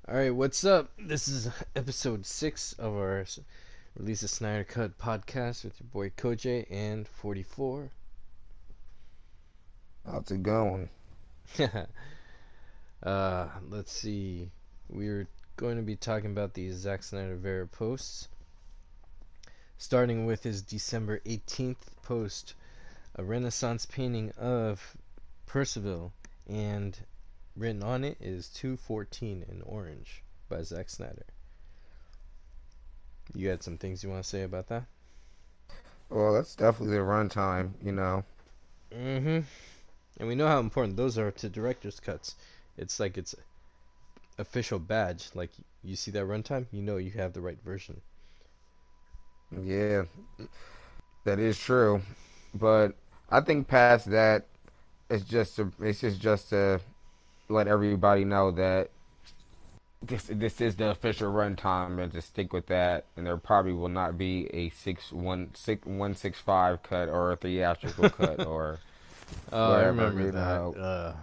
All right, what's up? This is episode 6 of our Release a Snyder Cut podcast with your boy Kojay and 44. How's it going? Let's see. We're going to be talking about the Zack Snyder Vera posts, starting with his December 18th post, a Renaissance painting of Percival, and written on it is 214 in orange by Zack Snyder. You had some things you want to say about that? Well, that's definitely the runtime. Mm-hmm. And we know how important those are to director's cuts. It's like it's official badge. Like you see that runtime, you know you have the right version. Yeah, that is true. But I think past that, it's just to let everybody know that this is the official runtime, and to stick with that. And there probably will not be a 165 cut or a theatrical cut or Oh, I wherever remember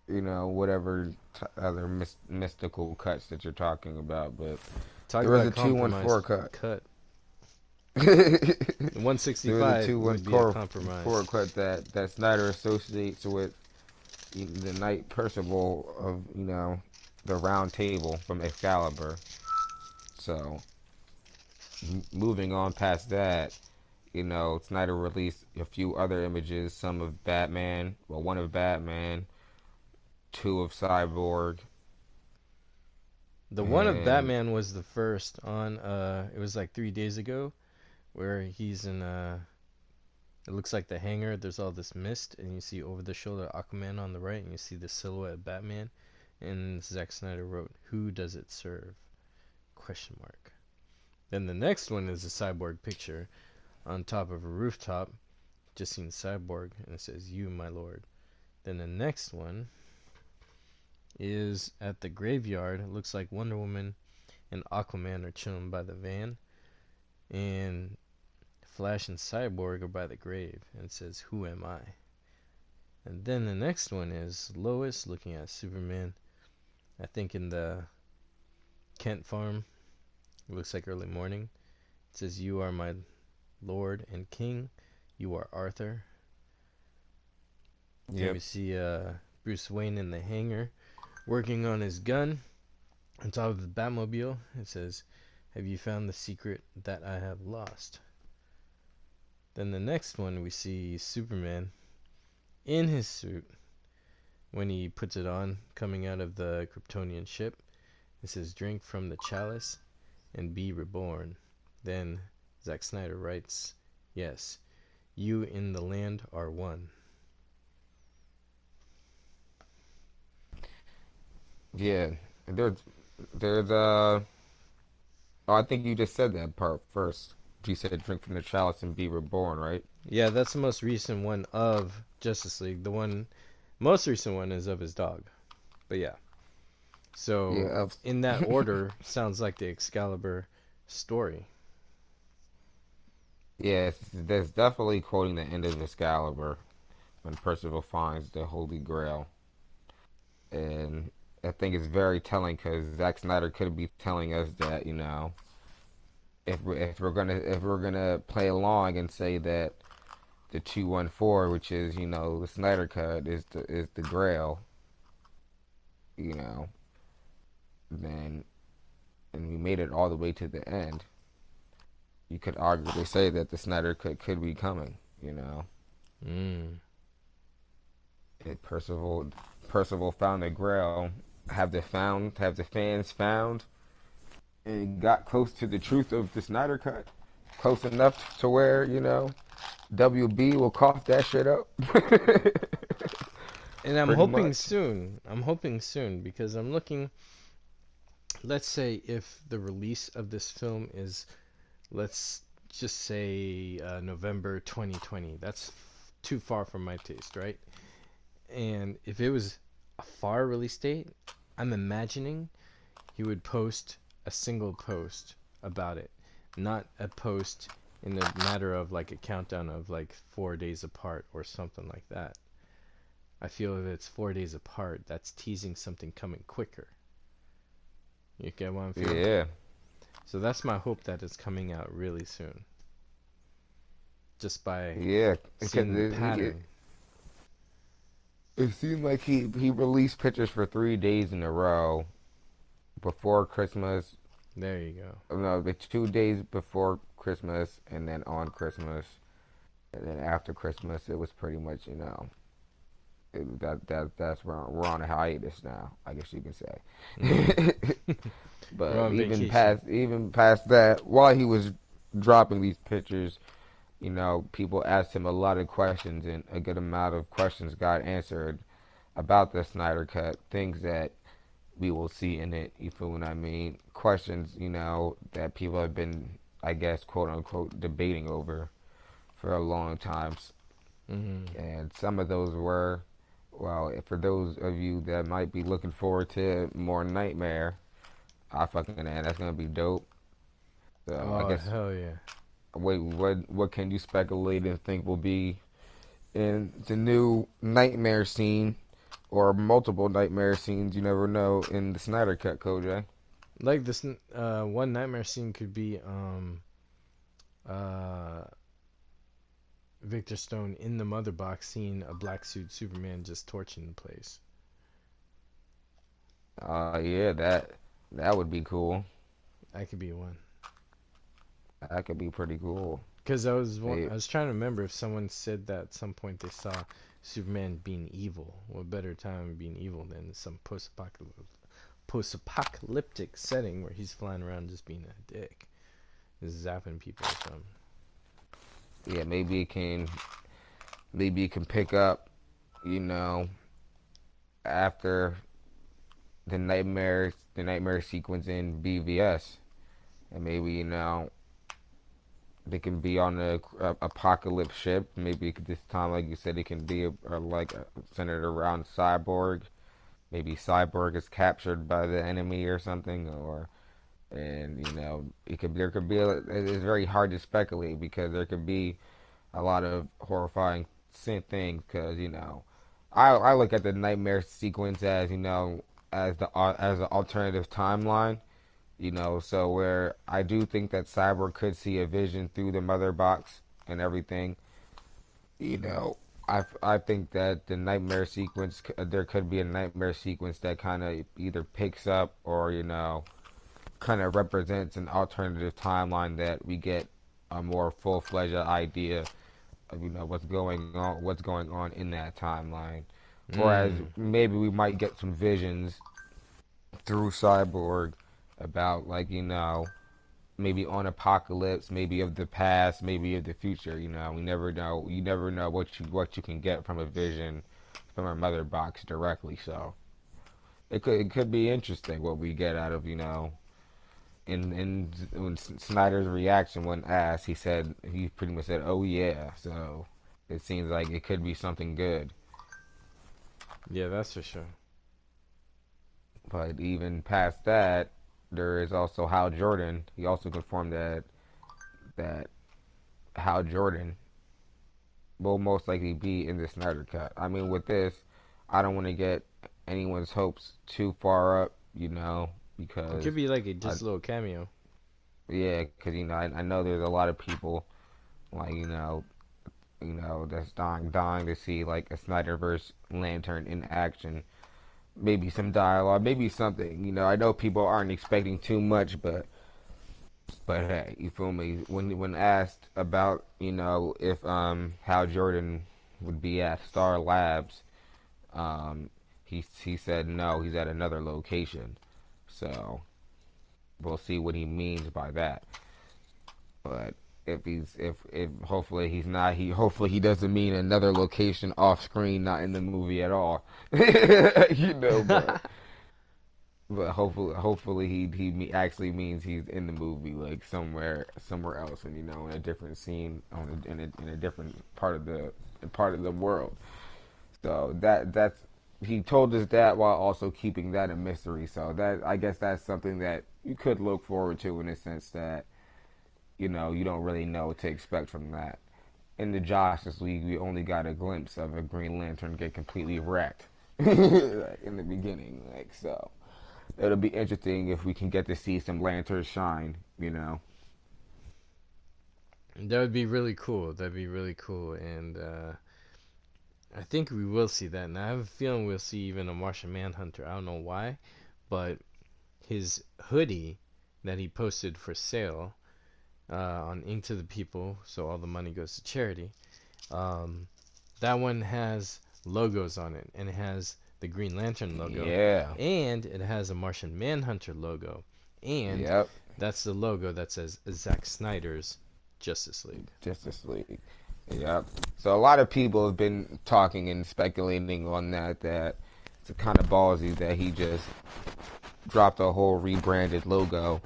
that. whatever other mystical cuts that you're talking about. But Talk there was about a 214 compromise cut. cut. There was a 165 two one would be a four compromise. four cut that Snyder associates with the Knight Percival of the Round Table from Excalibur. So moving on past that, Snyder released a few other images, some of Batman, well, one of Batman, two of Cyborg, The one of and Batman was the first on it was like 3 days ago where he's in it looks like the hangar, there's all this mist and you see over the shoulder Aquaman on the right and you see the silhouette of Batman and Zack Snyder wrote, "Who does it serve?" question mark. Then the next one is a cyborg picture on top of a rooftop. Just seen cyborg, and it says, "You, my lord." Then the next one is at the graveyard. It looks like Wonder Woman and Aquaman are chilling by the van, and Flash and Cyborg are by the grave, and it says, "Who am I?" And then the next one is Lois looking at Superman. I think in the Kent farm. It looks like early morning. It says, "You are my lord and king. You are Arthur." Then we yep, see Bruce Wayne in the hangar working on his gun on top of the Batmobile. It says, "Have you found the secret that I have lost?" Then the next one we see Superman in his suit when he puts it on coming out of the Kryptonian ship. It says, "Drink from the chalice and be reborn." Then Zack Snyder writes, "Yes, you in the land are one." yeah. There's oh, I think you just said that part first. You said drink from the chalice and be reborn, right? Yeah, that's the most recent one of Justice League. The one most recent one is of his dog. But yeah. So Yeah, in that order sounds like the Excalibur story. yes, that's definitely quoting the end of Excalibur when Percival finds the Holy Grail, and I think it's very telling because Zack Snyder could be telling us that if we're gonna play along and say that the 214, which is the Snyder Cut, is the Grail, you know, then and we made it all the way to the end, you could arguably say that the Snyder Cut could be coming. Mm. Percival found the Grail. Have the fans found and got close to the truth of the Snyder Cut, close enough to where WB will cough that shit up. And I'm Pretty hoping much. soon. I'm hoping soon because I'm looking. Let's say if the release of this film is, let's just say November 2020. That's too far from my taste, right? And if it was a far release date, I'm imagining he would post a single post about it, not a post in the matter of like a countdown of like 4 days apart or something like that. I feel if it's 4 days apart, that's teasing something coming quicker. You get what I'm feeling? Yeah, So that's my hope that it's coming out really soon, just by yeah, because seeing the pattern. it seemed like he released pictures for 3 days in a row before Christmas. There you go. No, the 2 days before Christmas and then on Christmas, and then after Christmas it was pretty much that's we're on a hiatus now. I guess you can Mm. say. We're But on vacation. even past that, while he was dropping these pictures, people asked him a lot of questions, and a good amount of questions got answered about the Snyder Cut, things that we will see in it. You feel what I mean? Questions, that people have been, I guess, quote unquote, debating over for a long time. Mm. And some of those were, well, for those of you that might be looking forward to more Nightmare, I fucking that's gonna be dope. So I Oh guess, hell yeah! wait, what can you speculate and think will be in the new Nightmare scene or multiple Nightmare scenes? You never know in the Snyder Cut, Kojay. Like this, one nightmare scene could be uh Victor Stone in the mother box seeing a black suit Superman just torching the place. Yeah, that would be cool. That could be one. That could be pretty cool. Because They, I was trying to remember if someone said that at some point they saw Superman being evil. What better time being evil than some post-apocalyptic setting where he's flying around just being a dick, just zapping people or something. yeah, maybe it can pick up, after the nightmare sequence in BVS, and maybe they can be on a apocalypse ship. Maybe this time, like you said, it can be centered around Cyborg. Maybe Cyborg is captured by the enemy or something, or and it could there could be it's very hard to speculate because there could be a lot of horrifying things because I look at the nightmare sequence as as an alternative timeline. So where I do think that Cyborg could see a vision through the mother box and everything. You know, I think that the nightmare sequence there could be a nightmare sequence that kind of either picks up or kind of represents an alternative timeline that we get a more full-fledged idea of what's going on in that timeline. Whereas Mm. maybe we might get some visions through Cyborg about maybe on Apocalypse, maybe of the past, maybe of the future. We never know. You never know what you can get from a vision from a mother box directly. So it could be interesting what we get out of in when Snyder's reaction when asked, he pretty much said, "Oh yeah." So it seems like it could be something good. Yeah, that's for sure. But even past that, there is also Hal Jordan. He also confirmed that Hal Jordan will most likely be in the Snyder Cut. I mean, with this, I don't want to get anyone's hopes too far up, It because could be like a I, just a little cameo. yeah, because I know there's a lot of people like that's dying to see like a Snyderverse Lantern in action. Maybe some dialogue, maybe something. I know people aren't expecting too much, but hey, you feel me? When asked about if Hal Jordan would be at Star Labs, he said no, he's at another location. So we'll see what he means by that. But if hopefully he's not hopefully he doesn't mean another location off screen, not in the movie at all. But hopefully actually means he's in the movie like somewhere else, and in a different scene in a different part of the world. So that's he told us that while also keeping that a mystery. So that I guess that's something that you could look forward to in a sense that you don't really know what to expect from that. In the Justice League, we only got a glimpse of a Green Lantern get completely wrecked in the beginning, like so. it'll be interesting if we can get to see some lanterns shine. That would be really cool. That'd be really cool, and I think we will see that. And I have a feeling we'll see even a Martian Manhunter. I don't know why, but his hoodie that he posted for sale on Ink to the People, so all the money goes to charity. Um, that one has logos on it, and it has the Green Lantern logo, Yeah. and it has a Martian Manhunter logo, and Yep. that's the logo that says Zack Snyder's Justice League. Justice League. Yep. So a lot of people have been talking and speculating on that. That it's kind of ballsy that he just dropped a whole rebranded logo.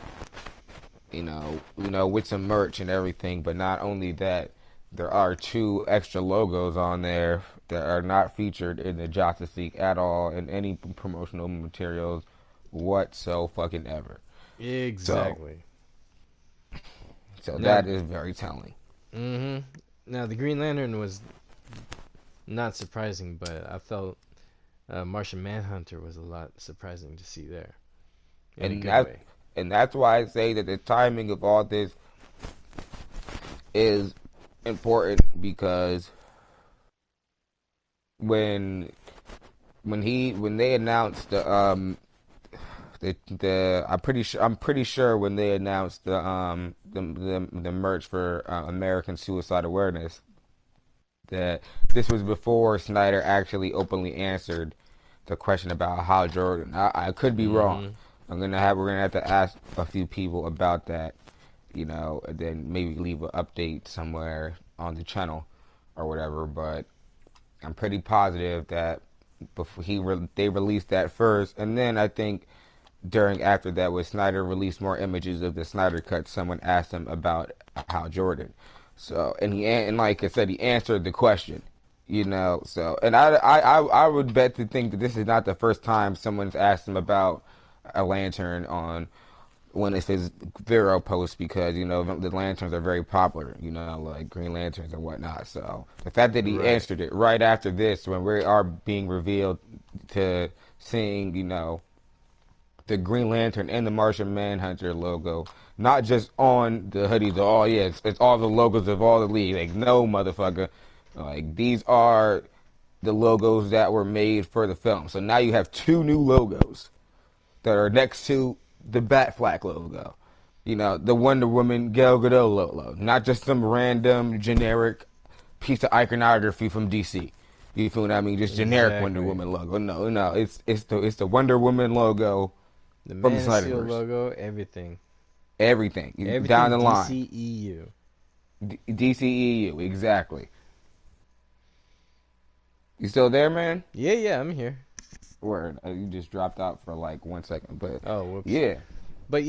With some merch and everything. But not only that, there are two extra logos on there that are not featured in the Justice League at all in any promotional materials whatsoever. Fucking ever. So, Exactly. so Now, that is very telling. now the Green Lantern was not surprising, but I felt Martian Manhunter was a lot surprising to see there in a And good that way. and that's why I say that the timing of all this is important because when when they announced I'm pretty sure when they announced the merch for American Suicide Awareness that this was before Snyder actually openly answered the question about Hal Jordan. I could be wrong. Mm-hmm. We're gonna have to ask a few people about that, and then maybe leave an update somewhere on the channel or whatever. But I'm pretty positive that before they released that first, and then I think during after that, when Snyder released more images of the Snyder Cut, someone asked him about Hal Jordan. So and like I said, he answered the question. So and I would bet to think that this is not the first time someone's asked him about a lantern on one of his Vero posts because the lanterns are very popular, like Green Lanterns and whatnot. So the fact that he Right. answered it right after this, when we are being revealed to seeing, the Green Lantern and the Martian Manhunter logo, not just on the hoodies. Oh yeah, it's all the logos of all the league. Like no motherfucker, like these are the logos that were made for the film. So now you have two new logos that are next to the Batfleck logo. The Wonder Woman Gal Gadot logo, not just some random generic piece of iconography from DC. You feel what I mean? Just generic Wonder Exactly. Woman logo. No, no, it's the Wonder Woman logo The from the Man of Steel Snyderverse. logo, everything. Everything down Everything the line. DCEU. DCEU, exactly. You still there, man? Yeah, yeah, I'm here. Word. You just dropped out for like 1 second, but Oh, whoops. yeah, But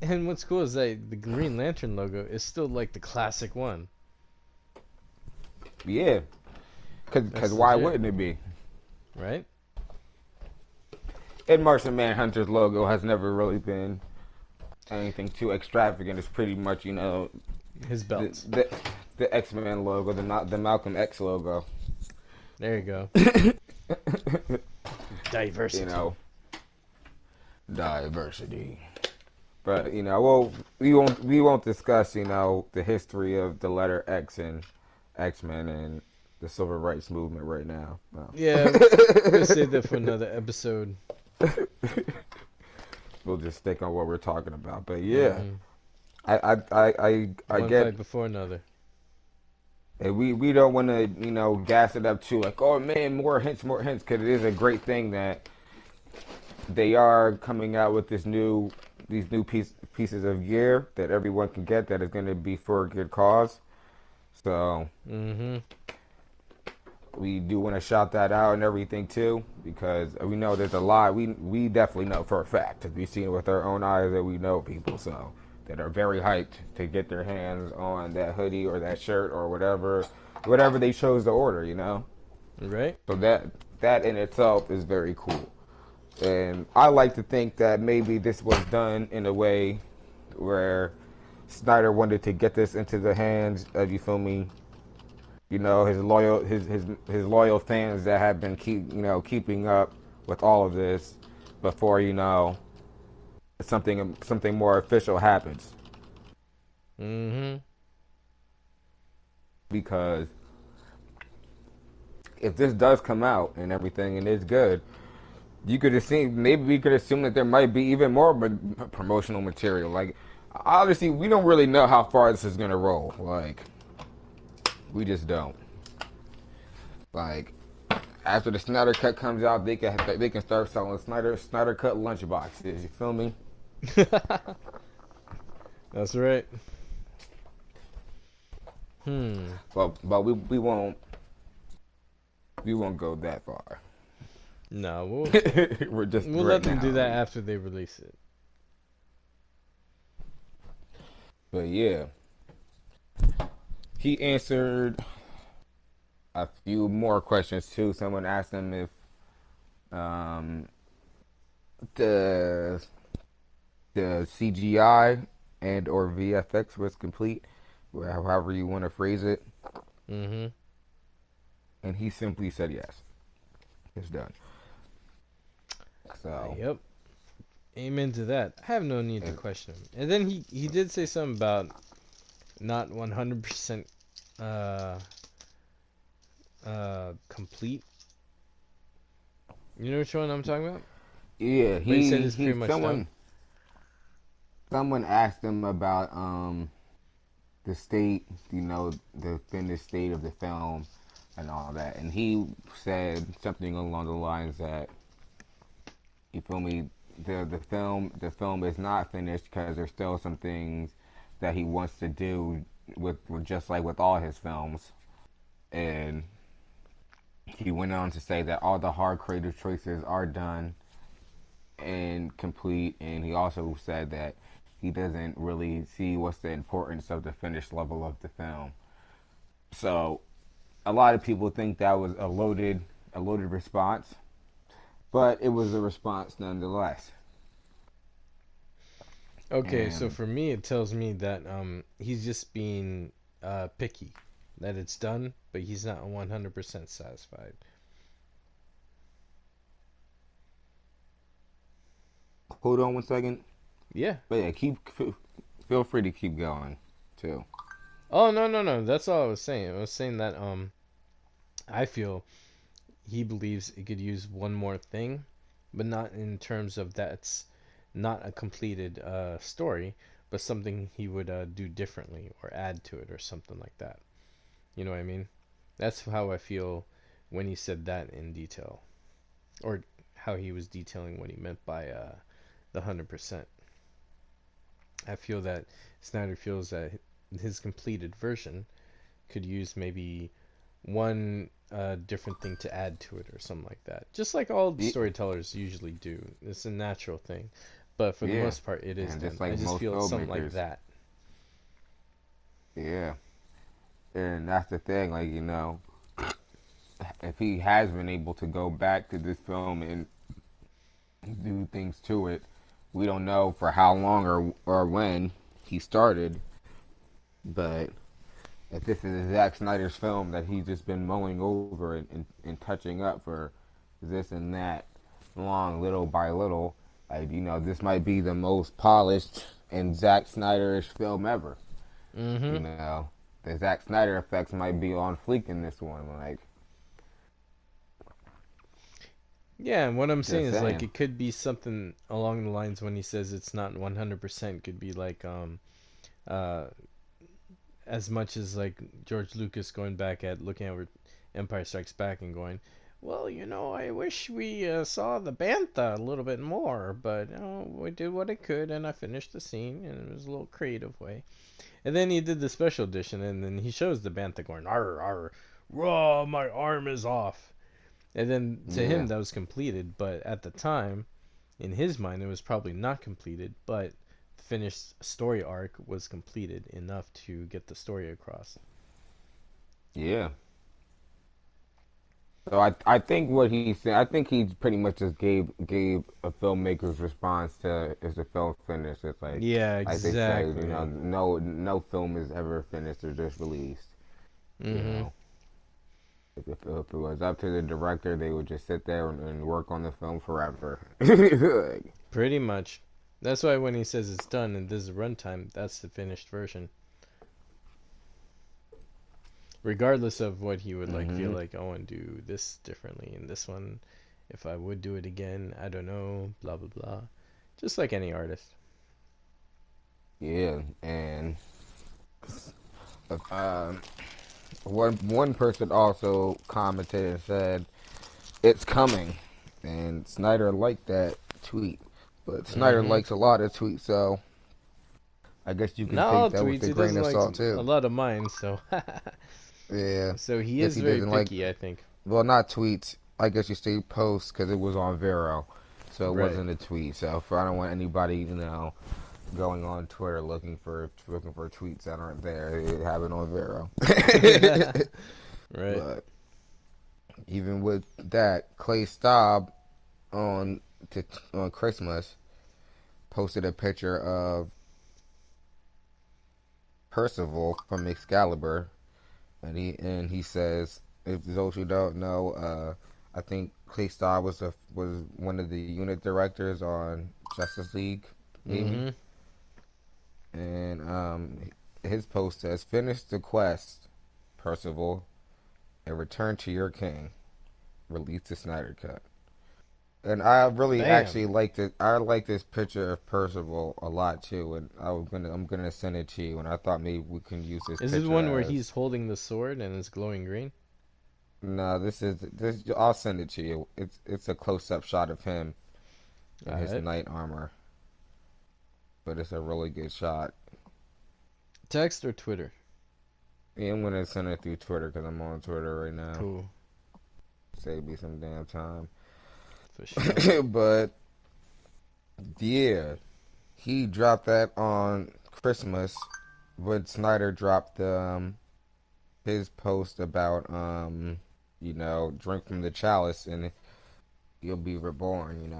and what's cool is that the Green Lantern logo is still like the classic one. yeah. Cause That's why legit, wouldn't it be? right? And Martian Manhunter's logo has never really been anything too extravagant. It's pretty much, His the belts. the, the X-Men logo, the Malcolm X logo. There you go. you Diversity. know, diversity. But well, we won't discuss the history of the letter X and X-Men and the civil rights movement right now. No. Yeah, we'll save that for another episode. We'll just stick on what we're talking about. But yeah, Hmm. I One get. fight before another. And we don't want to gas it up too, like, oh man, more hints, because it is a great thing that they are coming out with these new pieces of gear that everyone can get that is going to be for a good cause. So Hmm. we do want to shout that out and everything too, because we know there's a lot. We definitely know for a fact, because we've seen it with our own eyes, that we know people so that are very hyped to get their hands on that hoodie or that shirt or whatever they chose to order. Right? So that in itself is very cool. And I like to think that maybe this was done in a way where Snyder wanted to get this into the hands of, you feel me, his loyal fans that have been keeping up with all of this, before something more official happens. Mm-hmm. Because if this does come out and everything and it's good, you could assume maybe we could assume that there might be even more promotional material. Like obviously, we don't really know how far this is gonna roll. Like we just don't. Like after the Snyder Cut comes out, they can start selling Snyder Cut lunchboxes. You feel me? That's right. Hmm. But we won't go that far. No, We're just we'll let right them do now. that after they release it. But yeah, he answered a few more questions too. Someone asked him if um, the the CGI and or VFX was complete, however you want to phrase it, Mm-hmm. and he simply said yes, it's done. So, Yep. Amen to that. I have no need to and question him. And then he did say something about not 100% uh complete. You know which one I'm talking about? yeah, But he said he it's pretty he much done. someone asked him about the state, the finished state of the film and all that, and he said something along the lines that you feel me, the film is not finished because there's still some things that he wants to do with just like with all his films, and he went on to say that all the hard creative choices are done and complete, and he also said that he doesn't really see what's the importance of the finished level of the film. So a lot of people think that was a loaded response, but it was a response nonetheless. Okay, so And for me it tells me that he's just being picky. That it's done, but he's not 100% satisfied. hold on one second. Yeah. But yeah, feel free to keep going too. Oh, no, no, no. That's all I was saying. I was saying that I feel he believes it could use one more thing, but not in terms of that's not a completed story, but something he would do differently or add to it or something like that. You know what I mean? That's how I feel when he said that in detail, or how he was detailing what he meant by the 100%. I feel that Snyder feels that his completed version could use maybe one different thing to add to it or something like that. Just like all the Yeah, storytellers usually do. It's a natural thing. But for the yeah, most part, it is and just done. I like just most feel it's something like filmmakers, that. yeah, and that's the thing. Like if he has been able to go back to this film and do things to it, we don't know for how long or when he started, but if this is Zack Snyder's film that he's just been mulling over and touching up for this and that long, little by little, like this might be the most polished and Zack Snyderish film ever. Mm-hmm. You know, the Zack Snyder effects might be on fleek in this one. Like, Yeah, and what I'm saying just is like saying. it could be something along the lines when he says it's not 100% could be like uh as much as like George Lucas going back at looking over Empire Strikes Back and going, well, I wish we saw the bantha a little bit more, but we did what I could, and I finished the scene, and it was a little creative way. And then he did the special edition, and then he shows the bantha going, "Arr, arr, raw, my arm is off." And then to him Yeah, that was completed, but at the time, in his mind, it was probably not completed, but the finished story arc was completed enough to get the story across. yeah. So I think what he said, I think he pretty much just gave a filmmaker's response to is the film finished. It's Yeah, like they say, exactly. no film is ever finished or just released. You Mm-hmm. know, If it was up to the director, they would just sit there and work on the film forever. Like, Pretty much. That's why when he says it's done and this is runtime, that's the finished version. Regardless of what he would like feel hmm like, I want to do this differently in this one. If I would do it again, I don't know, blah blah blah. Just like any artist. Yeah, and um, one person also commented and said it's coming, and Snyder liked that tweet. But Snyder Mm-hmm. likes a lot of tweets, so I guess you can Not take all that with tweets. a He grain doesn't of like salt a too. lot of mine, so Yeah, so he guess is he very doesn't like. picky, I think. Well, not tweets. I guess you say posts because it was on Vero, so it Right. wasn't a tweet. So I don't want anybody, going on Twitter looking for tweets that aren't there. They have it on Vero. Right. But even with that, Clay Staub on to, on Christmas posted a picture of Percival from Excalibur, and he says, if those who don't know, I think Clay Staub was one of the unit directors on Justice League, maybe, Mm-hmm. and his post says, "Finish the quest, Percival, and return to your king. Release the Snyder Cut." And I really Damn. actually liked it. I like this picture of Percival a lot too, and I'm gonna send it to you. And I thought maybe we can use this Is it the picture one where as he's holding the sword and it's glowing green? no. This. I'll send it to you. It's a close up shot of him in his Alright. knight armor, but it's a really good shot. Text or Twitter? Yeah, I'm gonna send it through Twitter because I'm on Twitter right now. Cool. Save me some damn time. For sure. But yeah, he dropped that on Christmas, but Snyder dropped his post about drink from the chalice and you'll be reborn.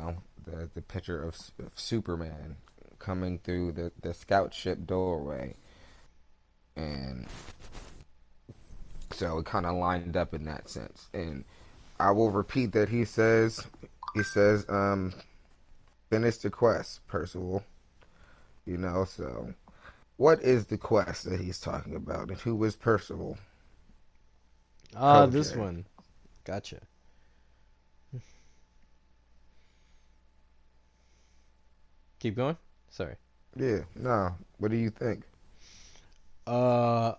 The picture of Superman coming through the scout ship doorway, and so it kind of lined up in that sense. And I will repeat that he says finish the quest, Percival. So what is the quest that he's talking about, and who is Percival? Ah, this Kojay. one. Gotcha. Keep going? Sorry. Yeah, no. What do you think? Uh,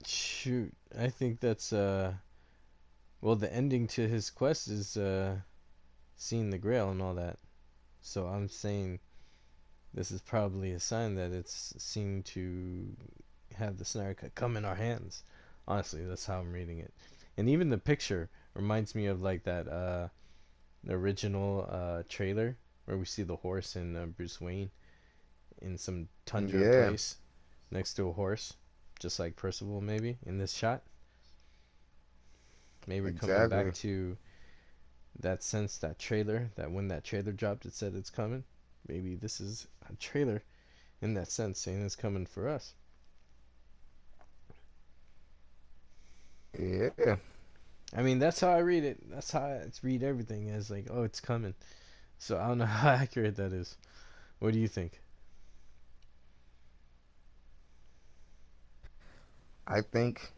shoot. I think that's, well, the ending to his quest is, seeing the grail and all that. So I'm saying this is probably a sign that it's seemed to have the Snyder Cut come in our hands. Honestly, that's how I'm reading it. And even the picture reminds me of like that the original trailer where we see the horse and Bruce Wayne in some tundra Yeah, place next to a horse, just like Percival maybe in this shot. Maybe we're coming back exactly. to that sense, that trailer, that when that trailer dropped, it said it's coming. Maybe this is a trailer in that sense, saying it's coming for us. Yeah, I mean, that's how I read it. That's how I read everything as like, oh, it's coming. So I don't know how accurate that is. What do you think? I think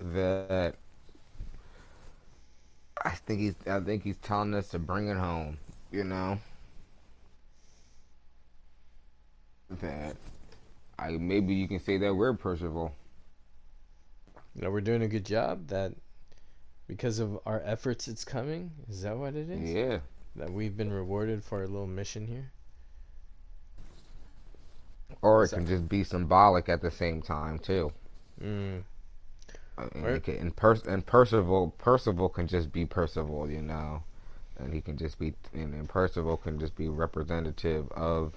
that I think he's telling us to bring it home. You know that I maybe you can say that we're Percival. You know, we're doing a good job. That because of our efforts, it's coming. Is that what it is? Yeah, That we've been rewarded for our little mission here. or it Is that? can just be symbolic at the same time too. Mm. And Or it can, and Percival can just be Percival. And he can just be and Percival can just be representative of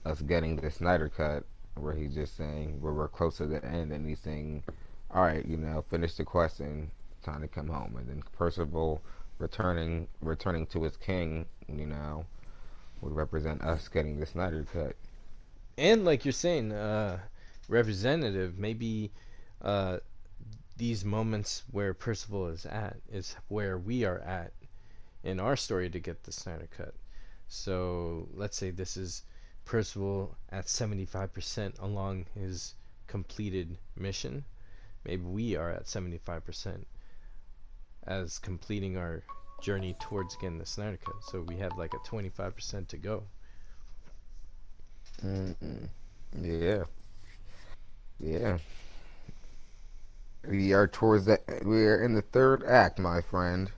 us getting the Snyder cut, where he's just saying where we're close to the end, and he's saying, all right, finish the quest and time to come home, and then Percival returning to his king, would represent us getting the Snyder cut. and like you're saying, representative, maybe uh, these moments where Percival is at is where we are at in our story to get the Snyder Cut. So let's say this is Percival at 75% along his completed mission. Maybe we are at 75% as completing our journey towards getting the Snyder Cut. So we have like a 25% to go. Mm-mm. Yeah, yeah. We are towards that. We are in the third act, my friend,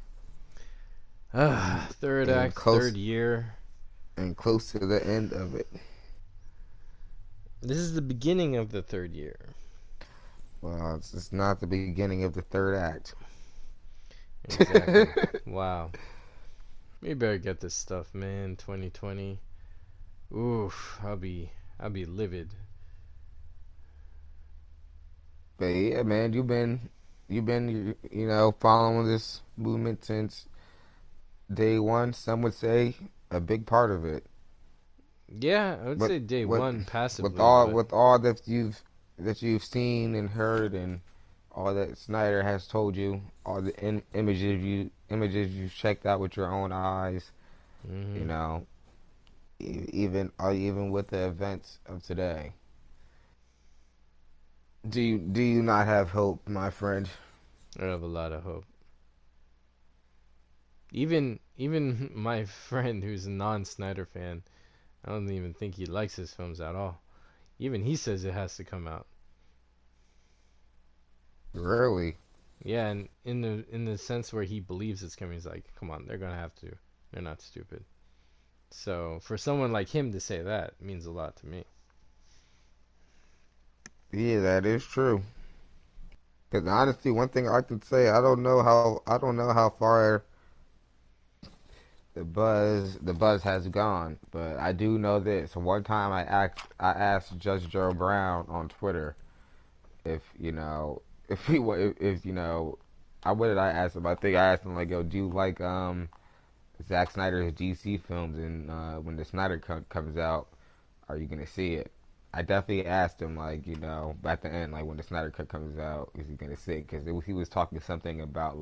and Third and act, close third year. and close to the end of it. This is the beginning of the third year. Well, it's not the beginning of the third act. Exactly. Wow. We better get this stuff, man. 2020. Oof. I'll be livid. But yeah, man, you've been following this movement since day one. Some would say a big part of it. Yeah, I would But say day what one with passively, all but with all that you've seen and heard and all that Snyder has told you, all the images you've checked out with your own eyes, you hmm know, even with the events of today. Do you not have hope, my friend? I have a lot of hope. Even my friend who's a non-Snyder fan, I don't even think he likes his films at all. Even he says it has to come out. Really? Yeah, and in the sense where he believes it's coming, he's like, come on, they're gonna have to. They're not stupid. So for someone like him to say that means a lot to me. Yeah, that is true. Because honestly, one thing I could say, I don't know how far the buzz has gone, but I do know this. One time I asked Judge Joe Brown on Twitter if if he if I what did I ask him? I think I asked him like, yo, do you like Zack Snyder's DC films, and when the Snyder Cut comes out, are you gonna see it? I definitely asked him, like, at the end, like when the Snyder Cut comes out, is he gonna see it? Because he was talking something about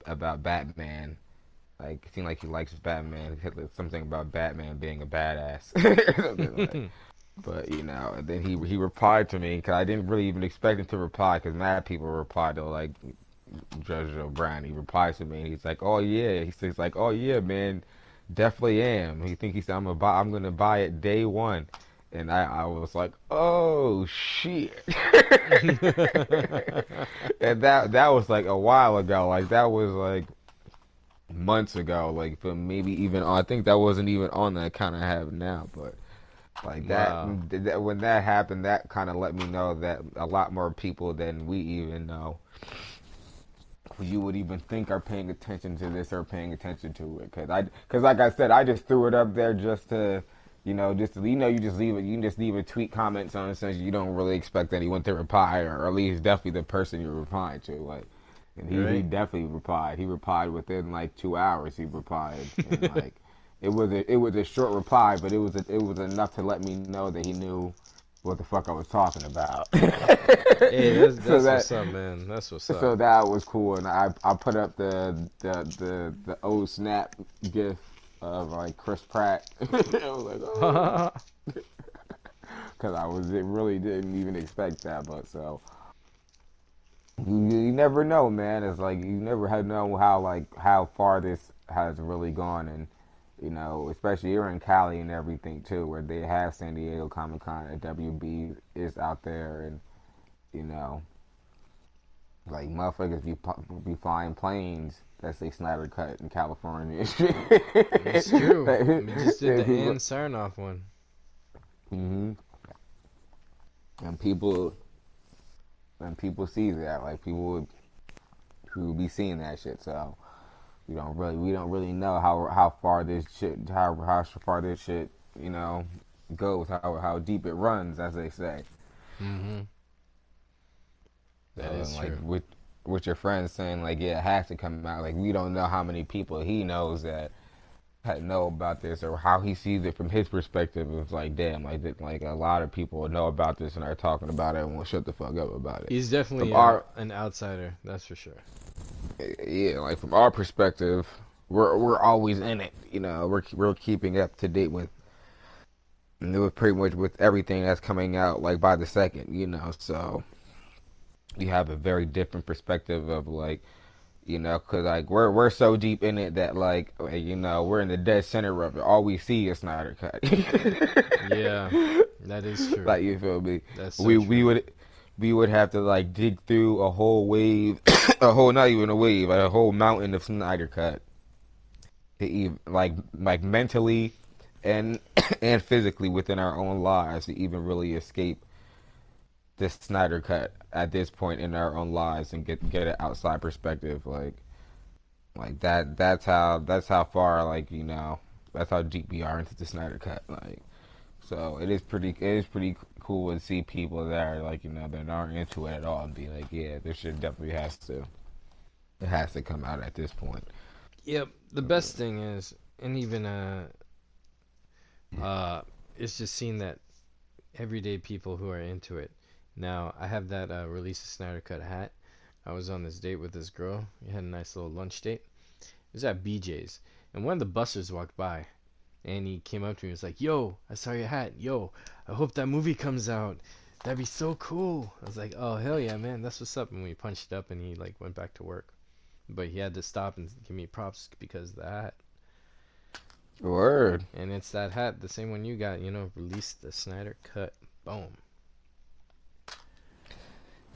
about Batman. Like, it seemed like he likes Batman. He said something about Batman being a badass. But and then he replied to me because I didn't really even expect him to reply because mad people replied to like Judge O'Brien. He replies to me and he's like, "Oh yeah," he says like, "Oh yeah, man, definitely am." He said, I'm gonna buy it day one," and I was like, "Oh shit," and that was like a while ago. Like that was like months ago. Like for maybe even I think that wasn't even on that kind of have now, but. Like Wow. that when that happened, that kind of let me know that a lot more people than we even know, you would even think are paying attention to this or paying attention to it. Cause like I said, I just threw it up there just to, you just leave it. You can just leave a tweet comments on it since you don't really expect anyone to reply, or at least definitely the person you're replying to. Like, and he Right? definitely replied. He replied within like 2 hours. He replied, and like it was a short reply, but it was enough to let me know that he knew what the fuck I was talking about. Hey, that's so that's that what's up, man. That's what's up. so that was cool, and I put up the old snap gif of like Chris Pratt. I was like, oh, because I was it really didn't even expect that, but so you never know, man. It's like you never had know how far this has really gone, and especially here in Cali and everything too, where they have San Diego Comic Con and WB is out there, and you know like motherfuckers be flying planes that say Snyder Cut in California and shit. It's true. We just did the Ann Sarnoff one. hmm And people see that, like people be seeing that shit. So we don't really know how far this shit how far this shit you know goes, how deep it runs, as they say. Mm-hmm. That is And like true. with your friends saying like, yeah, it has to come out. Like we don't know how many people he knows that know about this or how he sees it from his perspective. It's like, damn, like a lot of people know about this and are talking about it and will shut the fuck up about it. He's From definitely our an outsider, that's for sure. yeah, like from our perspective, we're always in it. We're keeping up to date with pretty much with everything that's coming out like by the second. So we have a very different perspective of like because like we're so deep in it that we're in the dead center of it. All we see is Snyder Cut. Yeah, that is true. Like you feel me? That's so We we true. would we would have to like dig through a whole wave, a whole not even a wave, like a whole mountain of Snyder Cut to even like mentally and and physically within our own lives to even really escape this Snyder Cut at this point in our own lives and get an outside perspective like that. That's how far that's how deep we are into the Snyder Cut. So it is pretty cool to see people that are that aren't into it at all and be like, yeah, this shit definitely has to come out at this point. Yep, the best thing is, and even uh, it's just seeing that everyday people who are into it. Now, I have that release a Snyder Cut hat. I was on this date with this girl. We had a nice little lunch date. It was at BJ's, and one of the busters walked by, and he came up to me and was like, "Yo, I saw your hat. Yo, I hope that movie comes out. That'd be so cool." I was like, "Oh, hell yeah, man. That's what's up." And we punched up, and he like went back to work. But he had to stop and give me props because of the hat. Word. And it's that hat, the same one you got, released the Snyder Cut. Boom.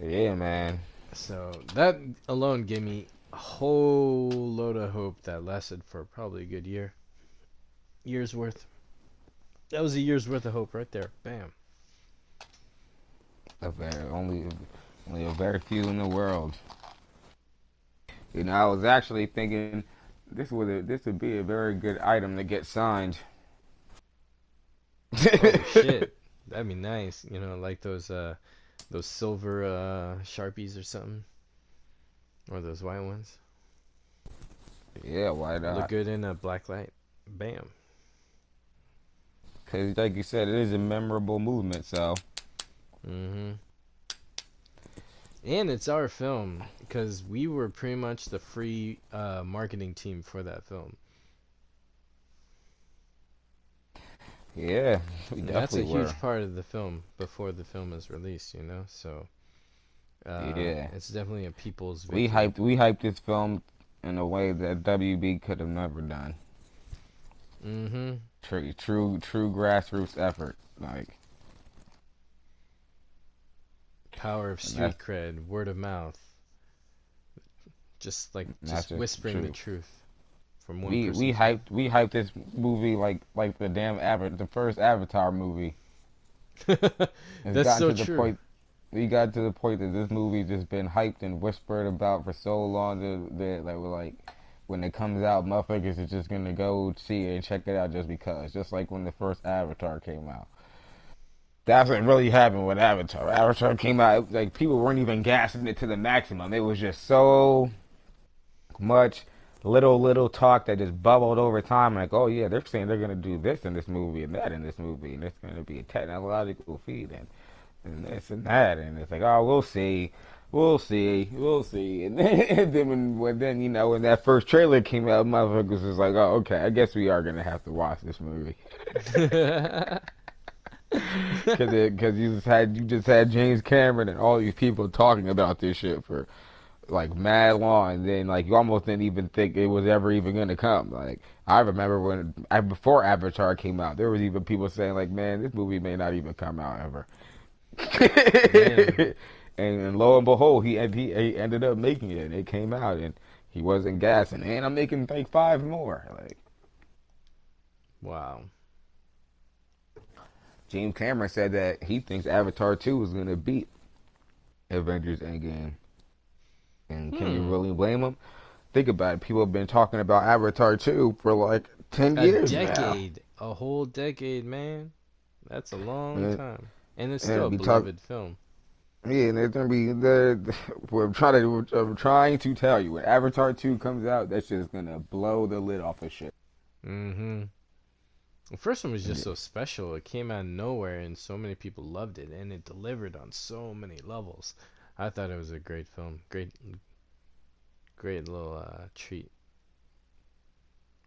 Yeah, man. So that alone gave me a whole load of hope that lasted for probably a good year. Year's worth. That was a year's worth of hope right there. Bam. A very only a very few in the world. I was actually thinking this would be a very good item to get signed. Oh shit. That'd be nice. Like those silver Sharpies or something. Or those white ones. Yeah, why Look not? good in a black light. Bam. Because, like you said, it is a memorable movement. So, Mm-hmm. And it's our film because we were pretty much the free marketing team for that film. yeah, we And that's a definitely were. huge part of the film before the film is released. So Yeah, it's definitely a people's we victory. hyped this film in a way that WB could have never done. Mm-hmm. True grassroots effort. Power of And street cred, word of mouth, just like that's just just whispering the true. truth from one We person we to hyped we hyped this movie like the first Avatar movie. another. It's That's gotten so to the true. point we got to the point that this movie just been hyped and whispered about for so long that we're like when it comes out, motherfuckers are just gonna go see it and check it out just because. Just like when the first Avatar came out. That's what really happened with Avatar. Avatar came out, like people weren't even gassing it to the maximum. It was just so much little talk that just bubbled over time. Like, oh yeah, they're saying they're gonna do this in this movie and that in this movie, and it's gonna be a technological feat and this and that, and it's like, oh, we'll see, and then when that first trailer came out, motherfuckers was like, oh, okay, I guess we are gonna have to watch this movie because you just had James Cameron and all these people talking about this shit for like mad long, and then like you almost didn't even think it was ever even gonna come. Like I remember before Avatar came out, there was even people saying like, man, this movie may not even come out ever. Damn. and lo and behold, he ended up making it, and it came out, and he wasn't gassing. And I'm making like five more. Like Wow. James Cameron said that he thinks Avatar 2 is gonna beat Avengers Endgame. And can you Hmm. really blame him? Think about it. People have been talking about Avatar 2 for like 10 A years now. decade. A whole decade, man. That's a long And, time. And it's still and a be talk, beloved film. yeah, and they're gonna be I'm trying to tell you when Avatar 2 comes out, that's just gonna blow the lid off of shit. Mm-hmm. The first one was just so special. It came out of nowhere, and so many people loved it, and it delivered on so many levels. I thought it was a great film. Great little treat.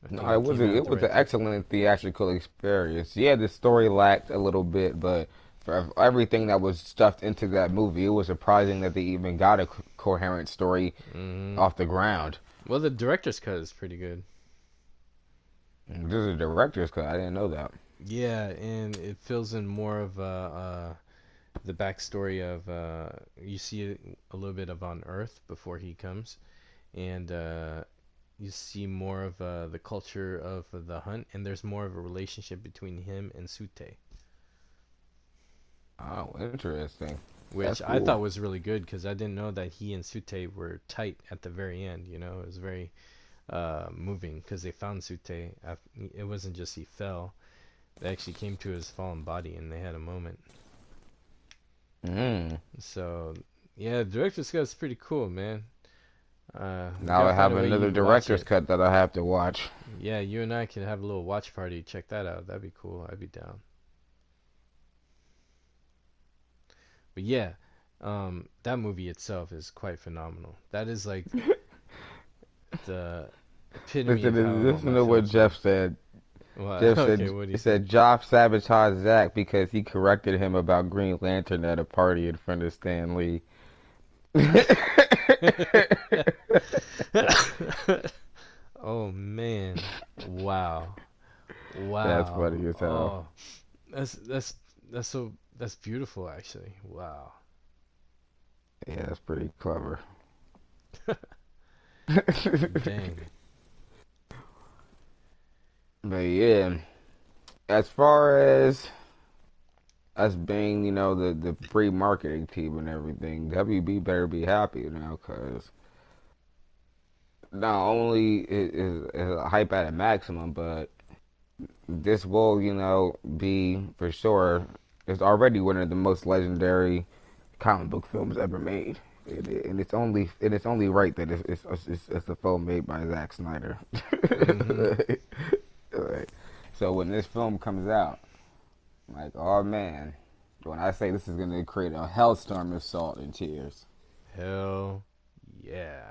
I No, think it came out at it the was right an time. excellent theatrical experience. Yeah, the story lacked a little bit, but for everything that was stuffed into that movie, it was surprising that they even got a coherent story Hmm. off the ground. Well, the director's cut is pretty good. This is a director's cut. I didn't know that. Yeah, and it fills in more of the backstory of you see a little bit of on Earth before he comes, and you see more of the culture of the hunt, and there's more of a relationship between him and Sute, Oh, interesting. which That's I cool. thought was really good because I didn't know that he and Sute were tight at the very end. It was very moving because they found Sute. It wasn't just he fell; they actually came to his fallen body, and they had a moment. Mm. So yeah, director's cut is pretty cool, man. We Now gotta I find have a way another you watch director's it. cut that I have to watch. Yeah, you and I could have a little watch party. Check that out. That'd be cool. I'd be down. But yeah, that movie itself is quite phenomenal. That is like the epitome of how I want Listen my to what films to be. Jeff said. Well, Jeff okay, said what do you he say? said Joff sabotaged Zach because he corrected him about Green Lantern at a party in front of Stan Lee. Oh man, wow, That's wow. funny as hell. Oh, that's beautiful actually. Wow. Yeah, that's pretty clever. Dang. But yeah, as far as us being, the free marketing team and everything, WB better be happy now, cause not only is hype at a maximum, but this will, be for sure. It's already one of the most legendary comic book films ever made. And it's only right that it's a film made by Zack Snyder. Mhm. Like, so when this film comes out, I'm like, oh man, when I say this is gonna create a hellstorm of salt and tears, Hell yeah.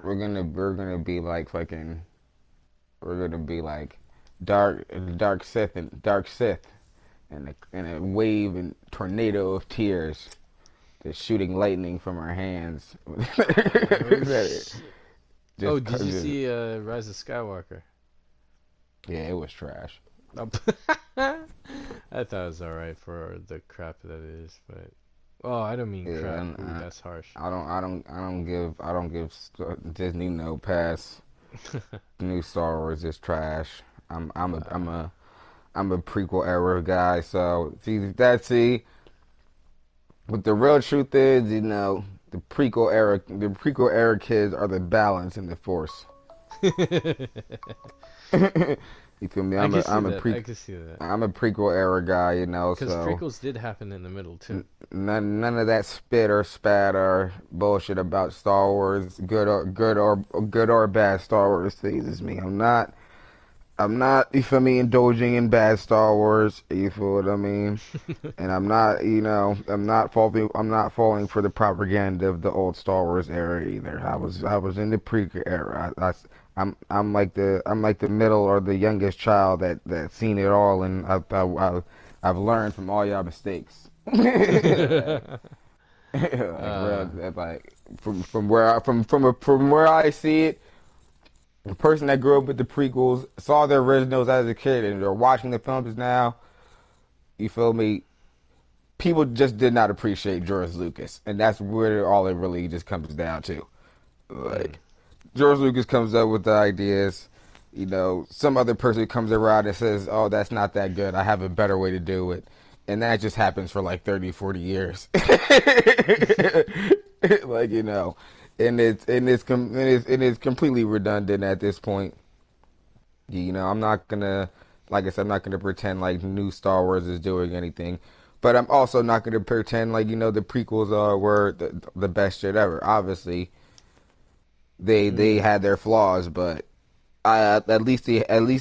we're gonna be like fucking, we're gonna be like dark Sith and a wave and tornado of tears, just shooting lightning from our hands. Oh shit. Oh, just, did you just see Rise of Skywalker? yeah, it was trash. Oh, I thought it was alright for the crap that it is, but oh, I don't mean Yeah, crap. and Ooh, that's harsh. Disney no pass. New Star Wars is trash. I'm I'm a I'm Wow. a I'm a prequel era guy. So see what the real truth is. The prequel era kids are the balance in the Force. You feel me? I I'm can a see I'm a that. pre I can see that. I'm a prequel era guy. Because So prequels did happen in the middle too. none of that spit or spat or bullshit about Star Wars, good or bad Star Wars phases me. I'm not, you feel me, indulging in bad Star Wars. You feel what I mean? And I'm not falling for the propaganda of the old Star Wars era either. I was in the prequel era. I'm like the middle or the youngest child that seen it all, and I've learned from all y'all mistakes. like real, uh, like from where I see it, the person that grew up with the prequels saw the originals as a kid and they're watching the films now. You feel me? People just did not appreciate George Lucas, and that's where all it really just comes down to. mm. Like George Lucas comes up with the ideas. Some other person comes around and says, "Oh, that's not that good. I have a better way to do it," and that just happens for like 30, 40 years. like and it's completely redundant at this point. I'm not gonna, like I said, I'm not gonna pretend like new Star Wars is doing anything, but I'm also not gonna pretend like the prequels were the best shit ever. Obviously, they Mm. had their flaws, but at least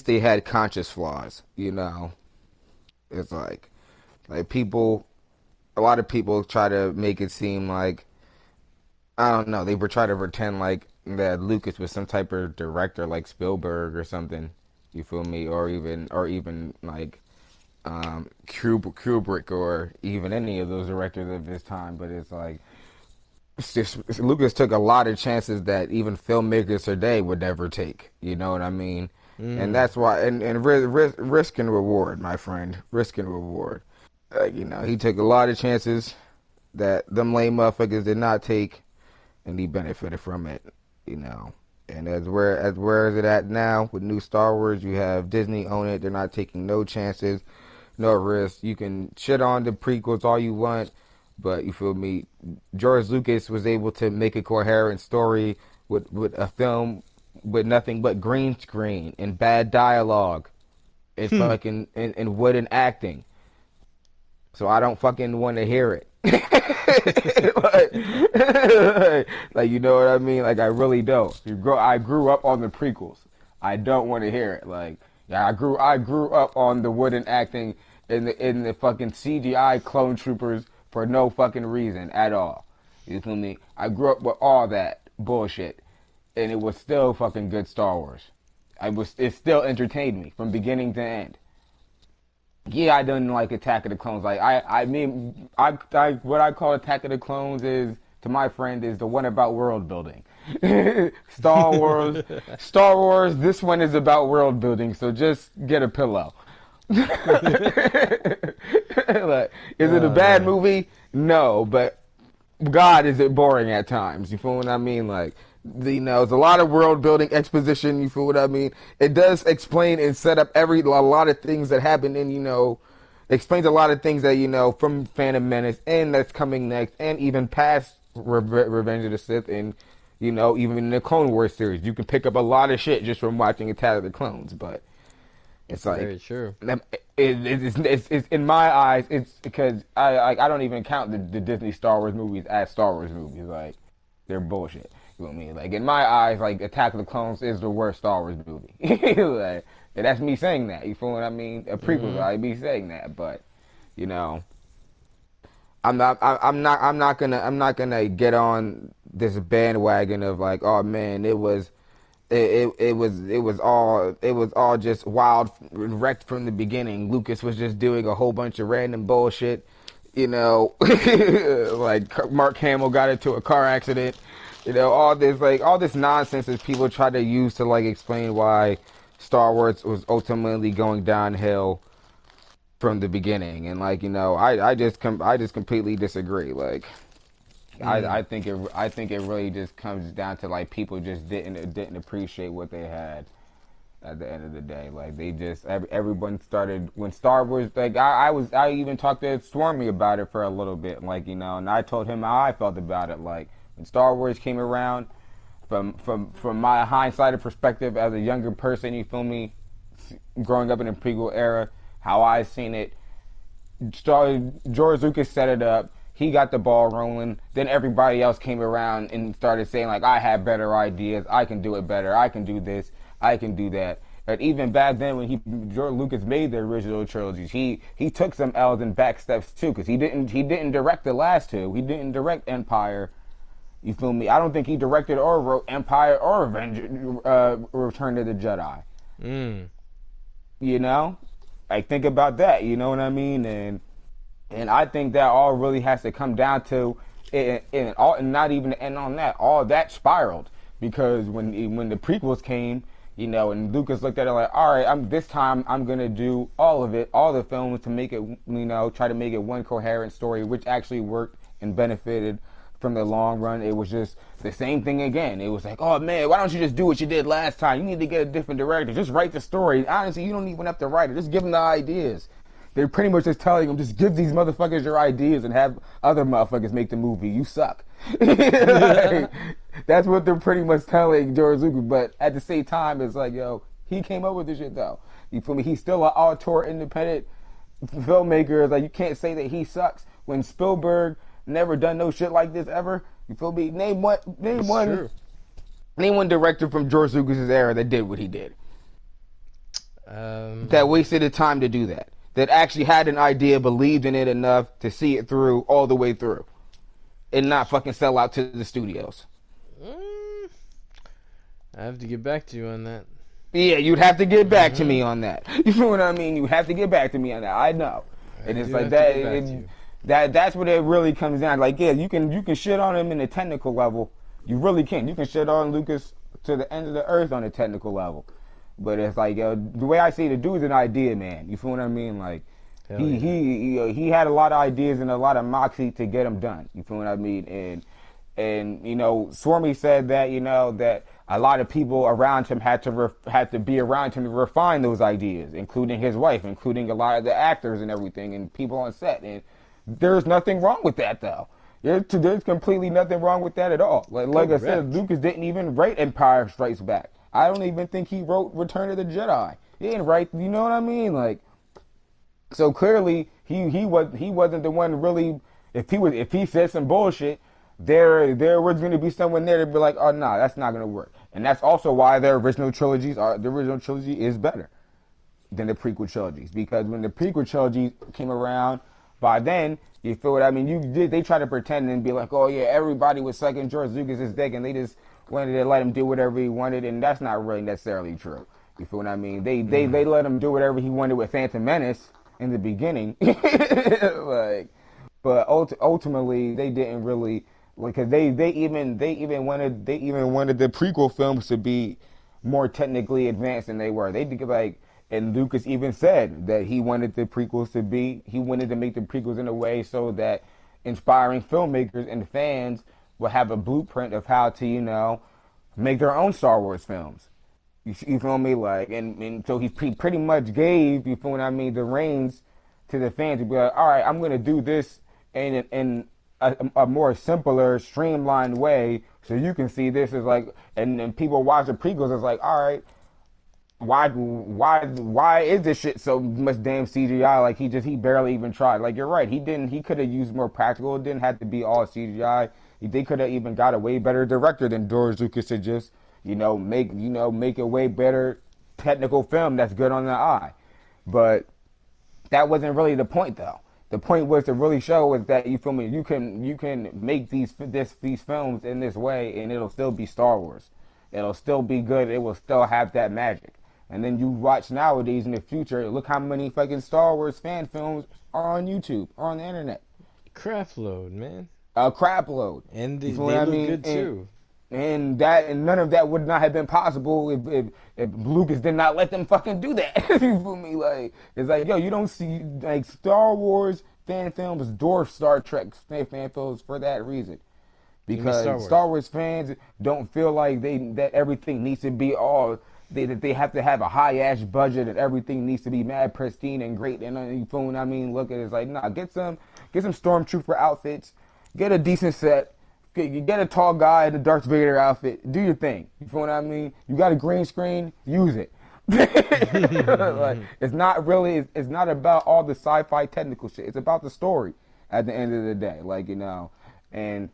they had conscious flaws. It's like people. A lot of people try to make it seem like I don't know. They were trying to pretend like that Lucas was some type of director like Spielberg or something. You feel me? Or even like Kubrick or even any of those directors of his time. But it's like Lucas took a lot of chances that even filmmakers today would never take. You know what I mean? And Mm. that's why, and risk and reward, my friend, risk and reward. He took a lot of chances that them lame motherfuckers did not take, and he benefited from it. You know, and as where is it at now with new Star Wars? You have Disney own it. They're not taking no chances, no risks. You can shit on the prequels all you want, but you feel me? George Lucas was able to make a coherent story with a film with nothing but green screen and bad dialogue and fucking and wooden acting. So I don't fucking want to hear it. like, you know what I mean? Like I really don't. I grew up on the prequels. I don't want to hear it. Like yeah, I grew up on the wooden acting in the fucking CGI clone troopers for no fucking reason at all. You feel me? I grew up with all that bullshit, and it was still fucking good Star Wars. It still entertained me from beginning to end. Yeah, I didn't like Attack of the Clones. Like I mean, what I call Attack of the Clones is to my friend is the one about world building. Star Wars, Star Wars. This one is about world building. So just get a pillow. Like, is it a bad Man. movie? No, but God, is it boring at times? You feel what I mean? Like, it's a lot of world building exposition. You feel what I mean? It does explain and set up a lot of things that happen, and explains a lot of things that from Phantom Menace and that's coming next, and even past Revenge of the Sith, and even in the Clone Wars series, you can pick up a lot of shit just from watching Attack of the Clones. But it's like Very true. it's in my eyes. It's because I don't even count the Disney Star Wars movies as Star Wars movies. Like they're bullshit. You know what I mean? Like in my eyes, like Attack of the Clones is the worst Star Wars movie. Like, and that's me saying that. You feel what I mean? A prequel, Mm-hmm. I'd be saying that, but you know, I'm not gonna get on this bandwagon of like, oh man, it was all just wild wrecked from the beginning. Lucas was just doing a whole bunch of random bullshit, like Mark Hamill got into a car accident, all this nonsense that people try to use to like explain why Star Wars was ultimately going downhill from the beginning, and like I just completely disagree. Like Mm. I think it really just comes down to like people just didn't appreciate what they had at the end of the day. Like they just everyone started when Star Wars. Like I even talked to Stormy about it for a little bit. Like and I told him how I felt about it. Like when Star Wars came around, from my hindsight perspective as a younger person, you feel me, growing up in the prequel era, how I seen it. George Lucas set it up. He got the ball rolling. Then everybody else came around and started saying like, "I have better ideas. I can do it better. I can do this. I can do that." And even back then, when George Lucas made the original trilogies, he took some L's and back steps too, because he didn't direct the last two. He didn't direct Empire. You feel me? I don't think he directed or wrote Empire or Return of the Jedi. Mm. You know, like think about that. You know what I mean? And I think that all really has to come down to, and not even to end on that. All that spiraled because when the prequels came, and Lucas looked at it like, all right, this time I'm gonna do all of it, all the films to make it, try to make it one coherent story, which actually worked and benefited from the long run. It was just the same thing again. It was like, oh man, why don't you just do what you did last time? You need to get a different director. Just write the story. Honestly, you don't even have to write it. Just give them the ideas. They're pretty much just telling them, just give these motherfuckers your ideas and have other motherfuckers make the movie. You suck. Like, that's what they're pretty much telling George Lucas. But at the same time, it's like, yo, he came up with this shit though. You feel me? He's still an auteur, independent filmmaker. It's like you can't say that he sucks when Spielberg never done no shit like this ever. You feel me? Name one. Name It's one. true. Anyone director from George Lucas's era that did what he did, Um, that wasted the time to do that, that actually had an idea, believed in it enough to see it through all the way through, and not fucking sell out to the studios. mm, I have to get back to you on that. Yeah, you'd have to get back to Hmm. me on that. You feel what I mean? You have to get back to me on that. I know, I and it's do like have to that. get back to you. That's what it really comes down. Like, yeah, you can shit on him in the technical level. You really can. You can shit on Lucas to the end of the earth on a technical level. But it's like, the way I see the dude's an idea man. You feel what I mean? Like, Hell he yeah. he he had a lot of ideas and a lot of moxie to get them done. You feel what I mean? And Swarmy said that that a lot of people around him had to be around him to refine those ideas, including his wife, including a lot of the actors and everything, and people on set. And there's nothing wrong with that, though. There's completely nothing wrong with that at all. Like I said, Correct. Lucas didn't even write Empire Strikes Back. I don't even think he wrote Return of the Jedi. He didn't write. You know what I mean? Like, so clearly he wasn't the one really. If he said some bullshit, there was going to be someone there to be like, oh no, nah, that's not going to work. And that's also why the original trilogy is better than the prequel trilogies, because when the prequel trilogy came around, by then you feel what I mean. They try to pretend and be like, oh yeah, everybody was sucking George Lucas's dick and they just wanted to let him do whatever he wanted, and that's not really necessarily true. You feel what I mean? They let him do whatever he wanted with Phantom Menace in the beginning, like, but ultimately they didn't really, because they even wanted the prequel films to be more technically advanced than they were. They did, like, and Lucas even said that he wanted to make the prequels in a way so that inspiring filmmakers and fans will have a blueprint of how to make their own Star Wars films. You feel me? Like, and so he pretty much gave, you feel what I mean, the reins to the fans to be like, all right, I'm gonna do this in a more simpler, streamlined way, so you can see this is like, and people watch the prequels. It's like, all right, why is this shit so much damn CGI? Like, he barely even tried. Like, you're right, he could have used more practical. It didn't have to be all CGI. They could have even got a way better director than George Lucas to just make a way better technical film that's good on the eye. But that wasn't really the point, though. The point was to really show is that, you feel me, you can make these films in this way and it'll still be Star Wars. It'll still be good. It will still have that magic. And then you watch nowadays in the future, look how many fucking Star Wars fan films are on YouTube or on the internet. Crap load, man. A crap load. And You feel what they I look mean? good And too. and none of that would not have been possible if Lucas did not let them fucking do that. You feel me? Like, it's like, yo, you don't see, like, Star Wars fan films dwarf Star Trek fan films for that reason, Give me Star because Wars. Star Wars fans don't feel like that everything needs to be all, that they have to have a high ass budget and everything needs to be mad pristine and great. And you feel what I mean? Look at it, it's like, nah, get some stormtrooper outfits, get a decent set. You get a tall guy in the Darth Vader outfit. Do your thing. You feel what I mean? You got a green screen. Use it. Like, it's not really. It's not about all the sci-fi technical shit. It's about the story. At the end of the day, like, and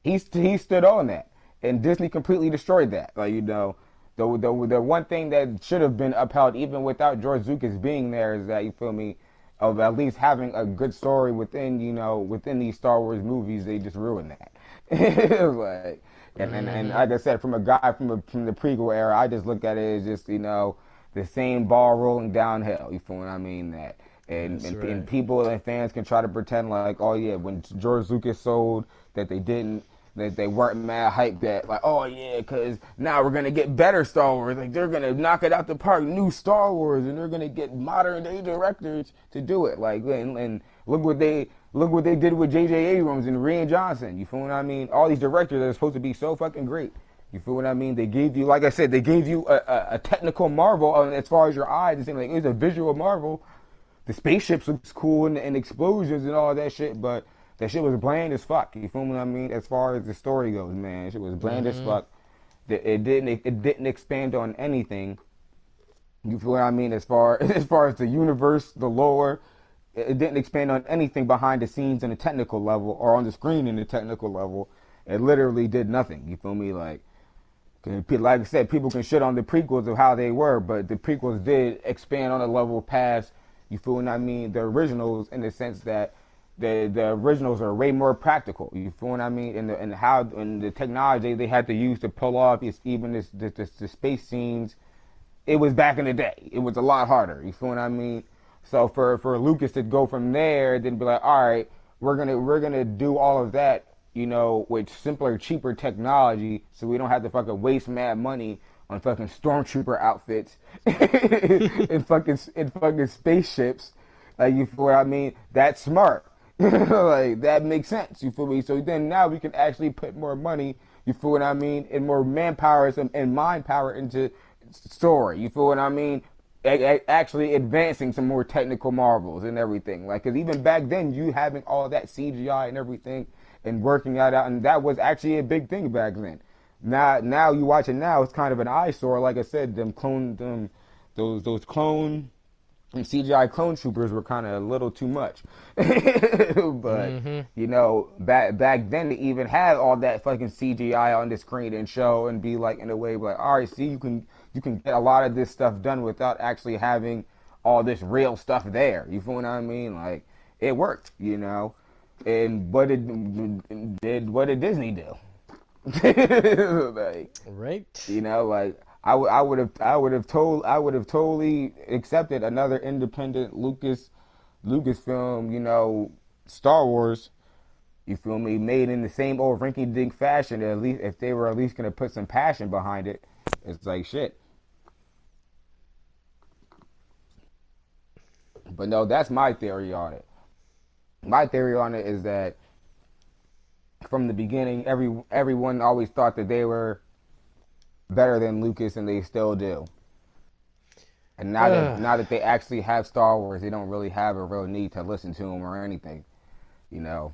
he stood on that, and Disney completely destroyed that. Like, the one thing that should have been upheld even without George Lucas being there is that, you feel me, of at least having a good story within these Star Wars movies. They just ruined that. Like, and Hmm. like I said, from a guy from the prequel era, I just look at it as just, the same ball rolling downhill. You feel what I mean? That, That's and right. people and fans can try to pretend like, oh yeah, when George Lucas sold, that they didn't, that they weren't mad hype, that like, oh yeah, because now we're gonna get better Star Wars, like they're gonna knock it out the park, new Star Wars, and they're gonna get modern day directors to do it. Like, and look what they did with J.J. Abrams and Rian Johnson. You feel what I mean? All these directors that are supposed to be so fucking great. You feel what I mean? They gave you, like I said, they gave you a technical marvel, as far as your eyes. It seemed like it was a visual marvel. The spaceships looks cool, and explosions and all that shit, but that shit was bland as fuck. You feel what I mean? As far as the story goes, man, shit was bland as Hmm. fuck. It didn't expand on anything. You feel what I mean? As far as the universe, the lore, it didn't expand on anything behind the scenes in a technical level or on the screen in a technical level. It literally did nothing. You feel me? Like, Like I said, people can shit on the prequels of how they were, but the prequels did expand on a level past. You feel what I mean? The originals, in the sense that the originals are way more practical. You feel what I mean? And the technology they had to use to pull off even the space scenes, it was back in the day. It was a lot harder. You feel what I mean? So for Lucas to go from there, then be like, all right, we're gonna do all of that, with simpler, cheaper technology, so we don't have to fucking waste mad money on fucking stormtrooper outfits and fucking spaceships. Like, you feel what I mean? That's smart. Like, that makes sense. You feel me? So then now we can actually put more money. You feel what I mean? And more manpower and mind power into story. You feel what I mean? Actually advancing some more technical marvels and everything. Like, cause even back then, you having all that CGI and everything and working that out, and that was actually a big thing back then. Now you watch it now, it's kind of an eyesore. Like I said, those clone CGI clone troopers were kind of a little too much. But Mm-hmm. back then to even have all that fucking CGI on the screen and show and be like, in a way, like, all right, see, you can get a lot of this stuff done without actually having all this real stuff there. You feel what I mean? Like, it worked, and what did Disney do? Like, Right. like, I would have totally accepted another independent Lucasfilm, Star Wars. You feel me? Made in the same old rinky dink fashion. At least if they were at least gonna put some passion behind it, it's like shit. But no, that's my theory on it. My theory on it is that from the beginning, everyone always thought that they were better than Lucas, and they still do. And now that Uh, now that they actually have Star Wars, they don't really have a real need to listen to them or anything, you know.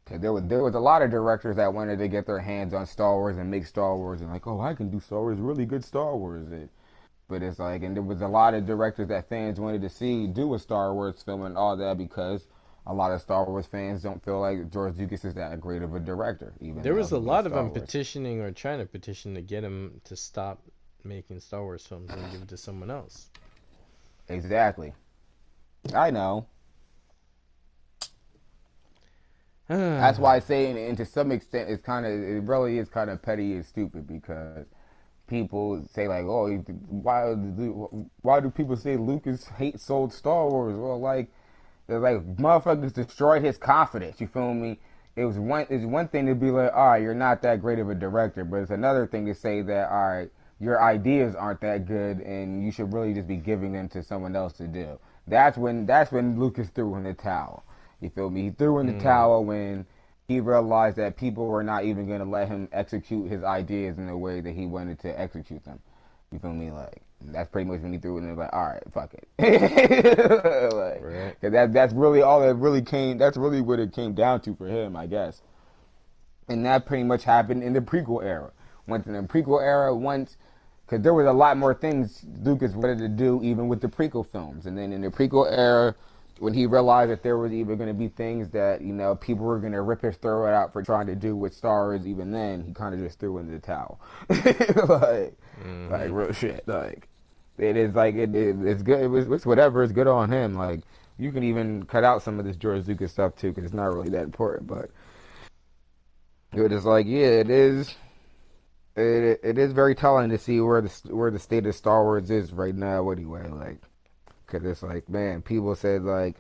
Cause there was a lot of directors that wanted to get their hands on Star Wars and make Star Wars, and like, oh, I can do Star Wars, really good Star Wars. But it's like, and there was a lot of directors that fans wanted to see do a Star Wars film and all that, because a lot of Star Wars fans don't feel like George Lucas is that great of a director, even there though was a he made lot of Star them Wars. petitioning or trying to petition to get him to stop making Star Wars films and give it to someone else. Exactly. I know. That's why I say, and to some extent, it really is kind of petty and stupid, because people say like, oh, why do people say Lucas sold Star Wars? Well, like, they're like, motherfuckers destroyed his confidence. You feel me? It's one thing to be like, all right, you're not that great of a director, but it's another thing to say that, all right, your ideas aren't that good, and you should really just be giving them to someone else to do. That's when Lucas threw in the towel. You feel me? He threw in the Mm. towel when he realized that people were not even going to let him execute his ideas in the way that he wanted to execute them. You feel me? Like, that's pretty much when he threw it in. Like, all right, fuck it. Like, Right. 'cause that's really all it really came. That's really what it came down to for him, I guess. And that pretty much happened in the prequel era. Once in the prequel era, because there was a lot more things Lucas wanted to do, even with the prequel films. And then in the prequel era, when he realized that there was even going to be things that people were going to rip his throat out for trying to do with Star Wars, even then he kind of just threw in the towel, like, Mm-hmm. like real shit. Like, it is like it's good. It's whatever. It's good on him. Like, you can even cut out some of this George Lucas stuff too, because it's not really that important. But it was like, yeah, it is. It is very telling to see where the state of Star Wars is right now. Anyway, like, because it's like, man, people said like,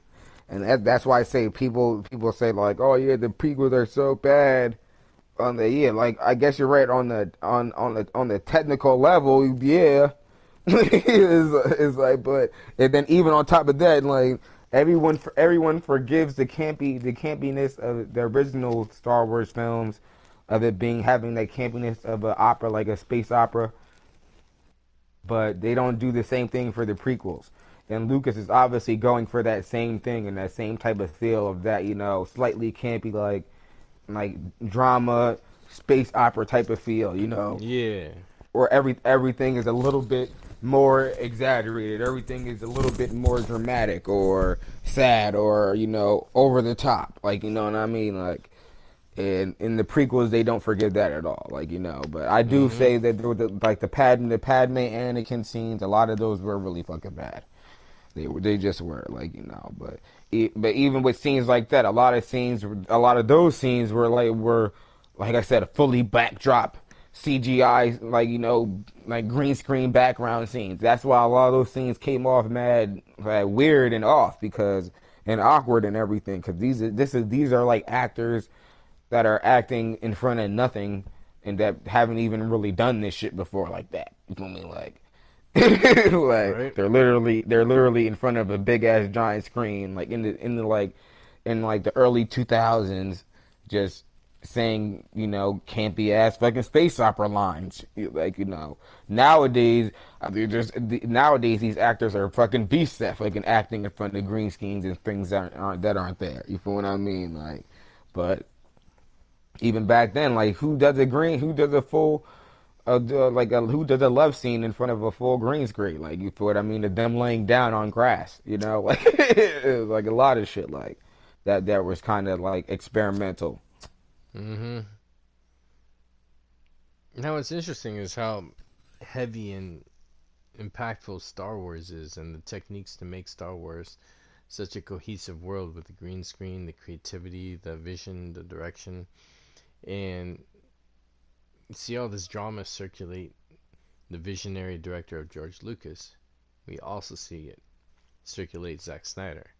and that's why I say people say like, oh yeah, the prequels are so bad. On the, yeah, like, I guess you're right on the technical level, yeah. It's like, but and then even on top of that, like, everyone forgives the campiness of the original Star Wars films, of it being having that campiness of an opera, like a space opera, but they don't do the same thing for the prequels. And Lucas is obviously going for that same thing and that same type of feel of that, slightly campy, like drama, space opera type of feel, Yeah. where everything is a little bit more exaggerated, everything is a little bit more dramatic or sad or over the top, like, you know what I mean, like, And in the prequels, they don't forgive that at all. Like, but I do Mm-hmm. say that there were like the Padme Anakin scenes. A lot of those were really fucking bad. They just were like but even with scenes like that, a lot of those scenes were like I said, a fully backdrop CGI, like like green screen background scenes. That's why a lot of those scenes came off mad weird and off because and awkward and everything because these are like actors that are acting in front of nothing and that haven't even really done this shit before like that. You feel me? Like like Right. they're literally in front of a big ass giant screen, like in the early 2000s, just saying campy ass fucking space opera lines. Like nowadays nowadays these actors are fucking beasts at fucking acting in front of green screens and things that aren't there. You feel what I mean? Like, but even back then, like who does a full who does a love scene in front of a full green screen? Like you feel what I mean? Of them laying down on grass, like it was like a lot of shit like that was kind of like experimental. Mm-hmm. Now, what's interesting is how heavy and impactful Star Wars is, and the techniques to make Star Wars such a cohesive world with the green screen, the creativity, the vision, the direction, and you see all this drama circulate the visionary director of George Lucas. We also see it circulate Zack Snyder.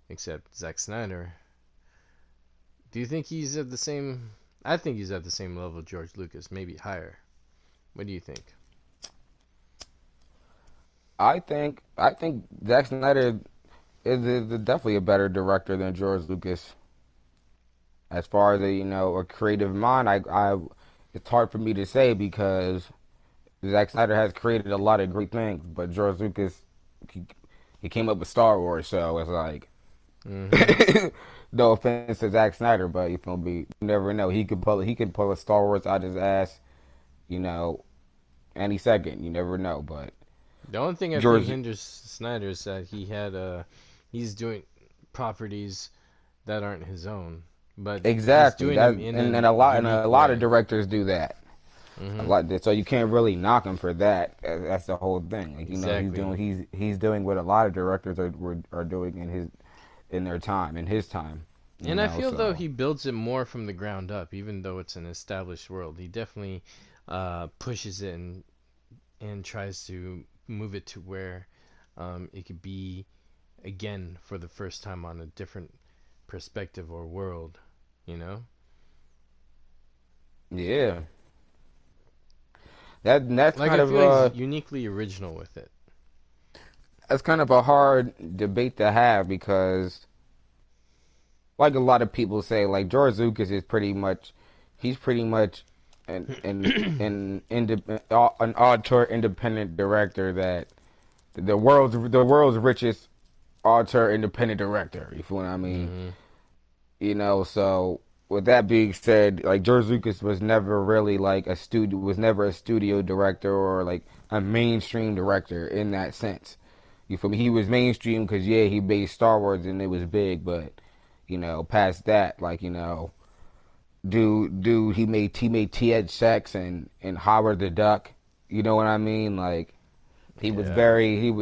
Except Zack Snyder, do you think he's at the same? I think he's at the same level of George Lucas, maybe higher. What do you think? I think Zack Snyder is definitely a better director than George Lucas. As far as a creative mind, it's hard for me to say because Zack Snyder has created a lot of great things, but George Lucas he, he came up with Star Wars, so it's like Mm-hmm. no offense to Zack Snyder, but you feel me? You never know. He could pull a Star Wars out his ass, you know, any second. You never know. But The only thing I think George, hinders Snyder is that he's doing properties that aren't his own, but he's exactly doing that, them in and, a and a lot and a unique lot of way. directors do that. A Mm-hmm. lot, so you can't really knock him for that. That's the whole thing. Like he's Exactly. doing he's doing what a lot of directors are doing in their time in his time. And I feel though So he builds it more from the ground up, even though it's an established world. He definitely pushes it and tries to move it to where it could be again for the first time on a different perspective or world, you know? yeah, that's Like kind I of feel he's uniquely original with it. a hard debate to have because like a lot of people say, like George Lucas is he's pretty much an auteur independent director that the world's richest auteur independent director. You feel what I mean? Mm-hmm. So with that being said, like George Lucas was never a studio director or like a mainstream director in that sense. You feel me? He was mainstream because yeah, he made Star Wars and it was big, but past that, like dude, he made THX and Howard the Duck. You know what I mean? Like Yeah.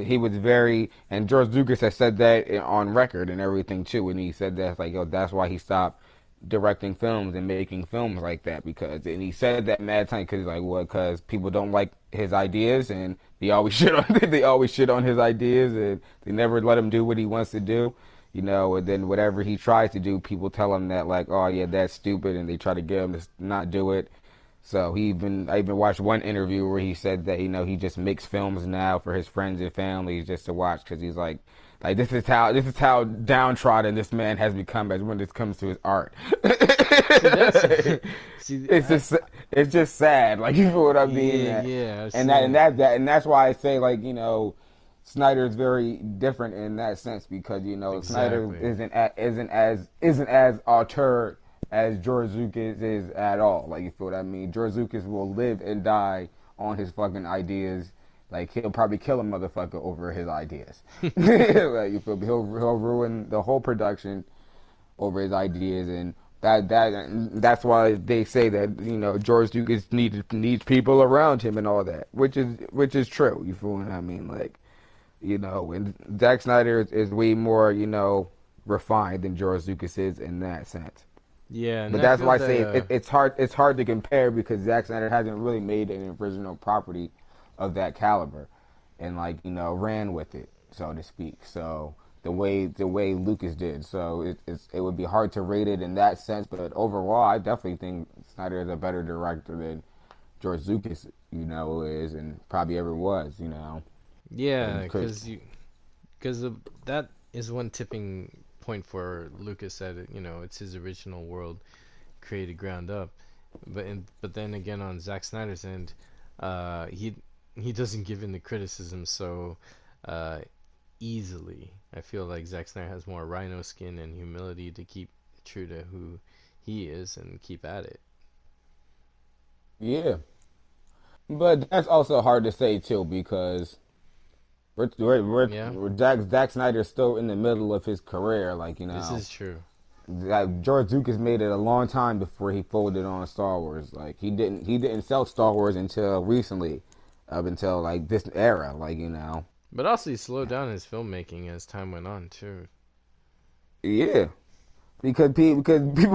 he was very, and George Lucas has said that on record and everything too. And he said that like yo, that's why he stopped directing films and making films like that and he said that mad time because like what? Because people don't like his ideas and they always shit on they always shit on his ideas and they never let him do what he wants to do. And then whatever he tries to do, people tell him that like, oh yeah, that's stupid, and they try to get him to not do it. So I even watched one interview where he said that he just makes films now for his friends and families just to watch because he's like this is how downtrodden this man has become as when it comes to his art. See, that's see, it's just it's just sad, like you know what I mean. yeah, yeah, I've And that seen and it. that and that's why I say like Snyder is very different in that sense because Snyder Exactly. isn't as auteur as George Lucas is at all. Like you feel what I mean? George Lucas will live and die on his fucking ideas. Like he'll probably kill a motherfucker over his ideas. Like you feel me? He'll ruin the whole production over his ideas and That's why they say that George Lucas needs people around him and all that, which is true. You feel what I mean? Like and Zack Snyder is way more refined than George Lucas is in that sense. Yeah, and But I that's feel why I that say it's hard to compare because Zack Snyder hasn't really made an original property of that caliber and ran with it, so to speak. So the way Lucas did, so it would be hard to rate it in that sense. But overall, I definitely think Snyder is a better director than George Lucas, is and probably ever was, yeah, because because that is one tipping point for Lucas that it's his original world created ground up, but then again on Zack Snyder's end, he doesn't give in to criticism so uh, easily. I feel like Zack Snyder has more rhino skin and humility to keep true to who he is and keep at it. yeah. But that's also hard to say too because Yeah, Zack Snyder's still in the middle of his career. this is true. George Lucas made it a long time before he folded on Star Wars. Like he didn't sell Star Wars until recently, up until this era. But also he slowed down his filmmaking as time went on too. Yeah, because people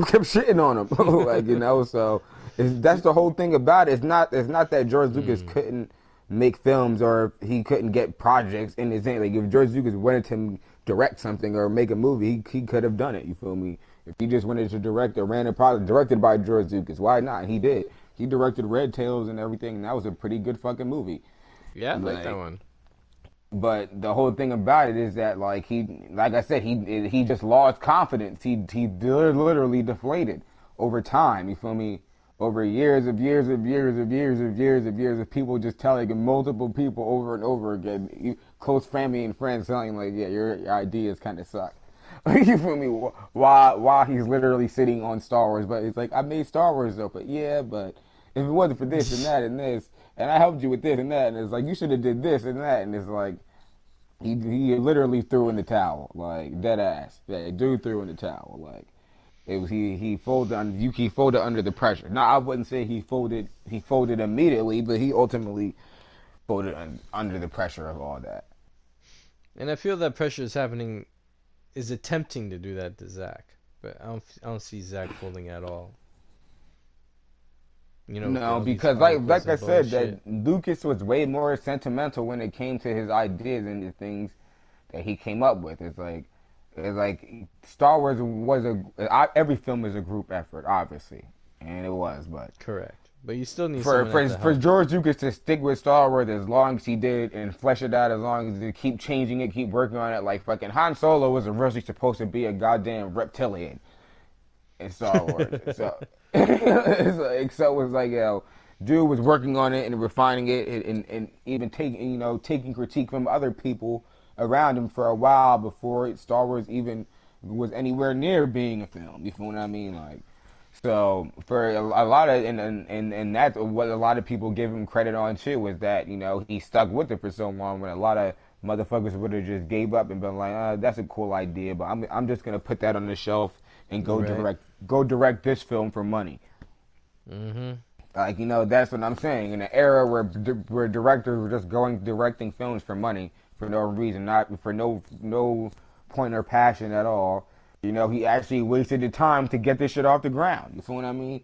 kept shitting on him, So that's the whole thing about it. It's not that George Lucas mm, couldn't make films or he couldn't get projects in his hand. Like if George Lucas wanted to direct something or make a movie, he could have done it. You feel me? If he just wanted to direct a random project directed by George Lucas, why not? He did. He directed Red Tails and everything, and that was a pretty good fucking movie. yeah, I like that Like one. but the whole thing about it is that like I said, he just lost confidence. He literally deflated over time. You feel me? Over years of people just telling multiple people over and over again, close family and friends telling like, yeah, your ideas kind of suck. You feel me? Why he's literally sitting on Star Wars, but it's like I made Star Wars though, but yeah, but if it wasn't for this and that and this, and I helped you with this and that, and it's like you should have did this and that, and it's like he literally threw in the towel, like dead ass. Yeah, dude threw in the towel, like it was he folded under he folded under the pressure. Now I wouldn't say he folded immediately, but he ultimately folded under the pressure of all that. And I feel that pressure is attempting to do that to Zach, but I don't see Zach folding at all. For No, all these because articles like I and said, that bullshit. Lucas was way more sentimental when it came to his ideas and the things that he came up with. It's like Star Wars was every film is a group effort, obviously, and it was. But Correct. But you still need for someone at for the for helm. George Lucas to stick with Star Wars as long as he did and flesh it out as long as he keep changing it, keep working on it, like fucking Han Solo was originally supposed to be a goddamn reptilian in Star Wars. So so it was like dude was working on it and refining it and even taking critique from other people around him for a while before Star Wars even was anywhere near being a film. You feel what I mean? Like so for a lot of and that's what a lot of people give him credit on too was that he stuck with it for so long when a lot of motherfuckers would have just gave up and been like, that's a cool idea, but I'm just gonna put that on the shelf and Right. go direct this film for money. Mm-hmm. That's what I'm saying. In an era where directors were just going directing films for money for no reason, not for no point or passion at all. He actually wasted the time to get this shit off the ground. You feel what I mean?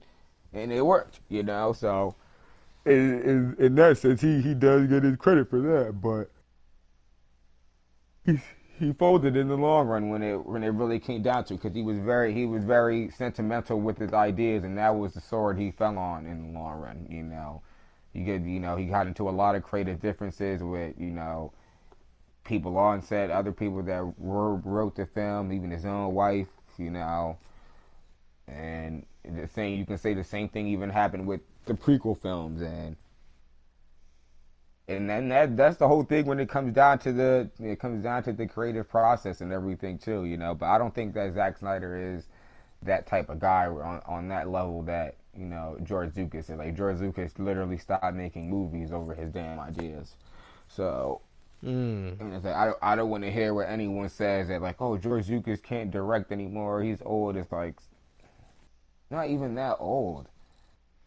And it worked. So in that sense, he does get his credit for that, but he he folded in the long run when it really came down to because he was very sentimental with his ideas and that was the sword he fell on in the long run. He got into a lot of creative differences with people on set, other people that wrote the film, even his own wife, and the same you can say the same thing even happened with the prequel films and then that's the whole thing when it comes down to the creative process and everything too, But I don't think that Zack Snyder is that type of guy on that level that George Lucas is. Like George Lucas literally stopped making movies over his damn ideas. So Mm. and it's like, I don't want to hear what anyone says that like, oh, George Lucas can't direct anymore. He's old. It's like not even that old.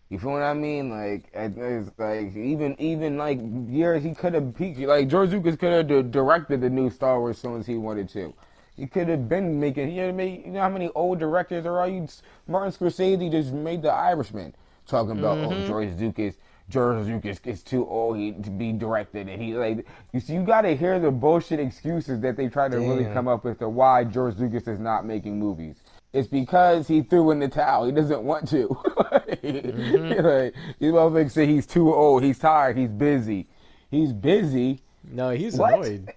You feel what I mean? Like it's like even like years he could have like George Lucas could have directed the new Star Wars as soon as he wanted to. He could have been making. You know how many old directors there are? Martin Scorsese just made The Irishman, talking about Mm-hmm. George Lucas is too old to be directed, and he like you see you got to hear the bullshit excuses that they try to really Damn. come up with to why George Lucas is not making movies. It's because he threw in the towel. He doesn't want to. Mm-hmm. Like, these motherfuckers say he's too old. He's tired. He's busy. He's busy. No, he's What? annoyed.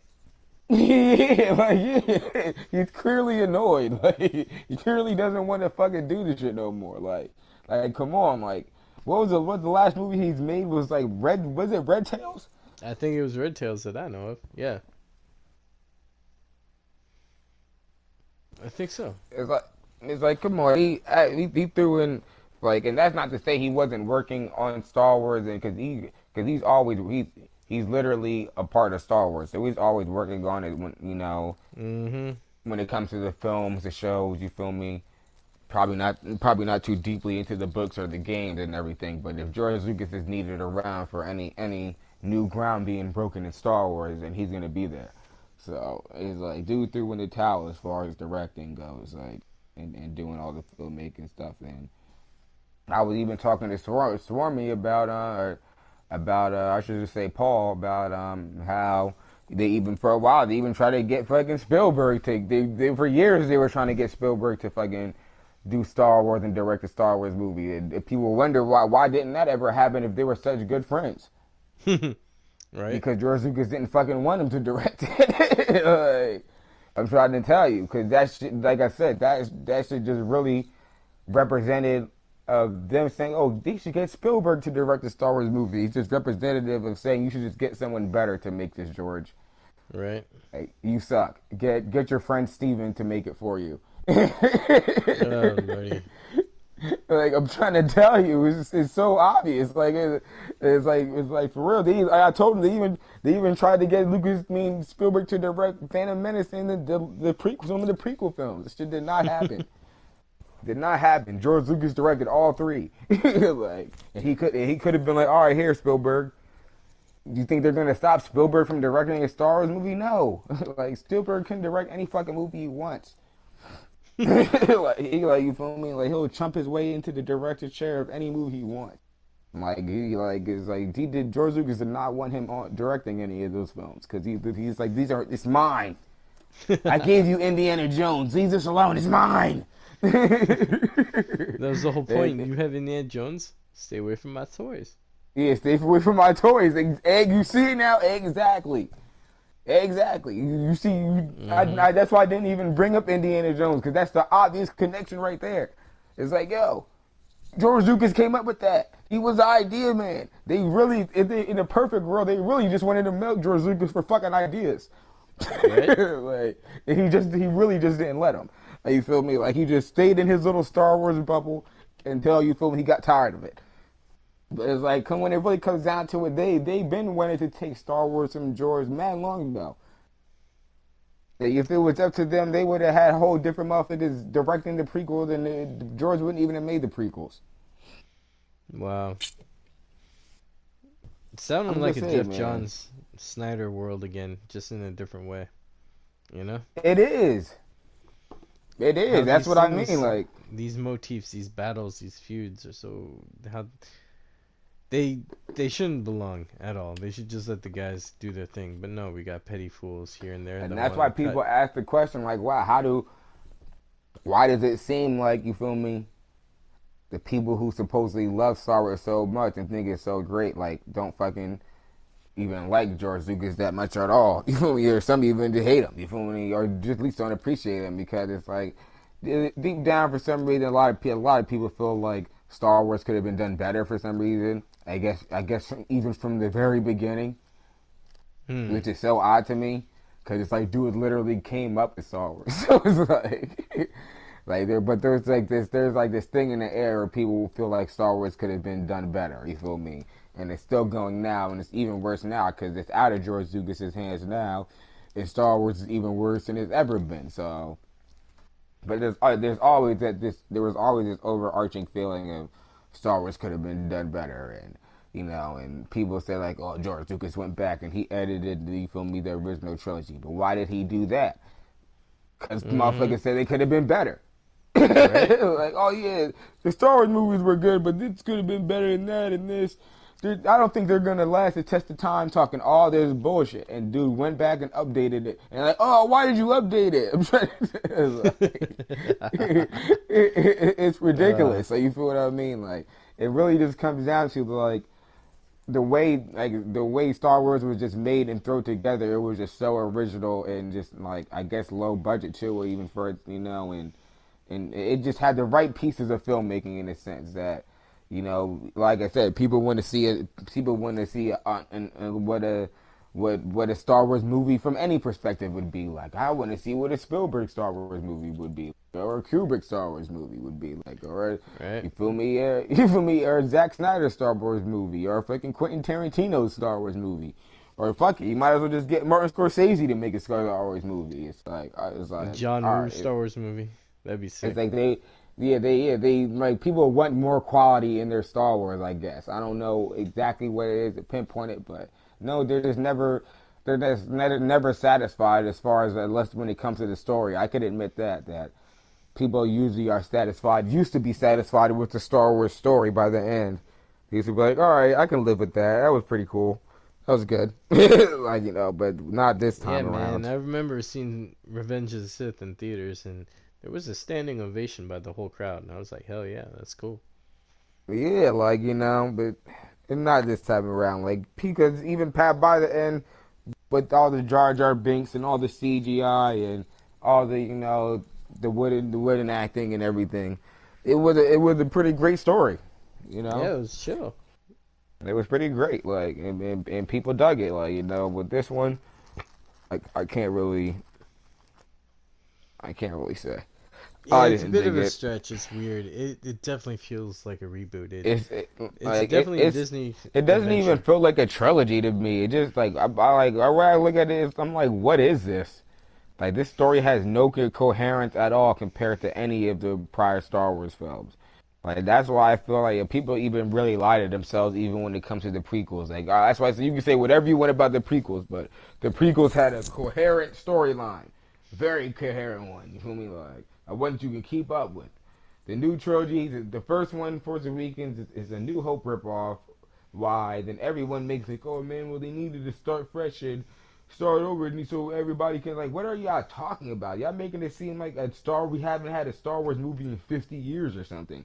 Yeah, like yeah, he's clearly annoyed. Like he clearly doesn't want to fucking do this shit no more. Like come on. Like what the last movie he's made was like Red. Was it Red Tails? I think it was Red Tails that I know of. Yeah, I think so. It's like come on. He threw in like, and that's not to say he wasn't working on Star Wars, and he's always he's literally a part of Star Wars, so he's always working on it. When Mm-hmm. when it comes to the films, the shows, you feel me? Probably not too deeply into the books or the games and everything. But if George Lucas is needed around for any new ground being broken in Star Wars, then he's gonna be there. So it's like dude threw in the towel as far as directing goes, like and doing all the filmmaking stuff. And I was even talking to Swarmy about I should just say Paul about how they even for a while they even tried to get fucking Spielberg to they for years they were trying to get Spielberg to fucking do Star Wars and direct a Star Wars movie. And if people wonder why didn't that ever happen if they were such good friends? Right. Because George Lucas didn't fucking want him to direct it. Like, I'm trying to tell you, because that shit, like I said, that shit just really represented them saying, "Oh, they should get Spielberg to direct a Star Wars movie." It's just representative of saying you should just get someone better to make this, George. Right. Like, you suck. Get your friend Steven to make it for you. Oh lordy. Like I'm trying to tell you, it's so obvious. Like it's like for real. I told them they even tried to get Spielberg to direct Phantom Menace and the prequel, some of the prequel films. This shit did not happen. Did not happen. George Lucas directed all three. Like, and he could have been like, all right, here Spielberg. Do you think they're gonna stop Spielberg from directing a Star Wars movie? No. Like Spielberg can direct any fucking movie he wants. Like you feel me? Like he'll chump his way into the director chair of any movie he wants. Like he like is like he did. George Lucas did not want him on directing any of those films because he's like it's mine. I gave you Indiana Jones. Leave this alone. It's mine. That was the whole point. And, You have Indiana Jones. Stay away from my toys. yeah, stay away from my toys. Egg, you see it now? Exactly. Exactly. You see, Mm-hmm. that's why I didn't even bring up Indiana Jones because that's the obvious connection right there. It's like, yo, George Lucas came up with that. He was the idea man. They really, in a perfect world, they really just wanted to milk George Lucas for fucking ideas. Right. Like, he really just didn't let him. Like, you feel me? Like he just stayed in his little Star Wars bubble until you feel me, he got tired of it. But it's like when it really comes down to it, they've been wanting to take Star Wars from George man long ago. If it was up to them, they would have had a whole different motherfuckers directing the prequels, and George wouldn't even have made the prequels. Wow. It sounded I'm like just a saying, Jeff man. Johns Snyder world again, just in a different way. You know? It is. It How is. That's these what I mean. things, Like, these motifs, these battles, these feuds are so how they they shouldn't belong at all. They should just let the guys do their thing. But no, we got petty fools here and there and that that's want why to cut. people ask the question, like, wow, why does it seem like you feel me? The people who supposedly love Star Wars so much and think it's so great, like, don't fucking even like George Lucas that much at all. You feel me? Or some even hate him. You feel me? Or just at least don't appreciate him because it's like deep down for some reason a lot of people feel like Star Wars could have been done better for some reason. I guess even from the very beginning, Hmm. which is so odd to me because it's like dude literally came up with Star Wars. So it's like there, but there's like this thing in the air where people feel like Star Wars could have been done better. You feel me? And it's still going now, and it's even worse now because it's out of George Lucas's hands now, and Star Wars is even worse than it's ever been. So But there's always there was always this overarching feeling of Star Wars could have been done better, and and people say like, oh, George Lucas went back and he edited the original trilogy, but why did he do that? Because Mm-hmm. motherfuckers said they could have been better. Right. Like, oh yeah, the Star Wars movies were good, but this could have been better than that and this. I don't think they're gonna last the test of time talking all this bullshit. And dude went back and updated it, and like, oh, why did you update it? I'm trying to, it's uh, ridiculous. So you feel what I mean? Like, it really just comes down to like the way Star Wars was just made and thrown together. It was just so original and just like I guess low budget too, even for it, and it just had the right pieces of filmmaking in a sense that like I said, people want to see it. People want to see what a Star Wars movie from any perspective would be like. I want to see what a Spielberg Star Wars movie would be, or a Kubrick Star Wars movie would be like, or right. you feel me? You feel me? Or a Zack Snyder Star Wars movie, or a fucking Quentin Tarantino Star Wars movie, or fuck it, you might as well just get Martin Scorsese to make a Star Wars movie. It's A like, John all Woo right, Star Wars movie. That'd be it's sick. like they like people want more quality in their Star Wars. I guess I don't know exactly what it is to pinpoint it, but no, they're just never satisfied as far as unless when it comes to the story. I could admit that people usually are satisfied. Used to be satisfied with the Star Wars story by the end. They used to be like, all right, I can live with that. That was pretty cool. That was good. Like but not this Yeah, time man. around. I remember seeing Revenge of the Sith in theaters, and there was a standing ovation by the whole crowd, and I was like, hell yeah, that's cool. Yeah, like but not this time around. Like because even Pat by the end with all the Jar Jar Binks and all the CGI and all the wooden acting and everything, it was a pretty great story. You know, Yeah, it was chill. it was pretty great. Like and people dug it. Like with this one, like I can't really say Yeah, I it's a didn't bit dig of a it. stretch. It's weird. It definitely feels like a reboot. It's it, It's like it, definitely a it's Disney it doesn't even adventure. feel like a trilogy to me. It just like when I look at it, I'm like, what is this? Like this story has no coherence at all compared to any of the prior Star Wars films. Like that's why I feel like people even really lie to themselves, even when it comes to the prequels. Like that's why you can say whatever you want about the prequels, but the prequels had a coherent storyline, very coherent one. You feel me? Like one that you can keep up with. The new trilogy, the first one, Force Awakens, is a New Hope ripoff. Why? Then everyone makes like, oh man, well they needed to start fresh and start over, and so everybody can like, what are y'all talking about? Y'all making it seem like we haven't had a Star Wars movie in 50 years or something.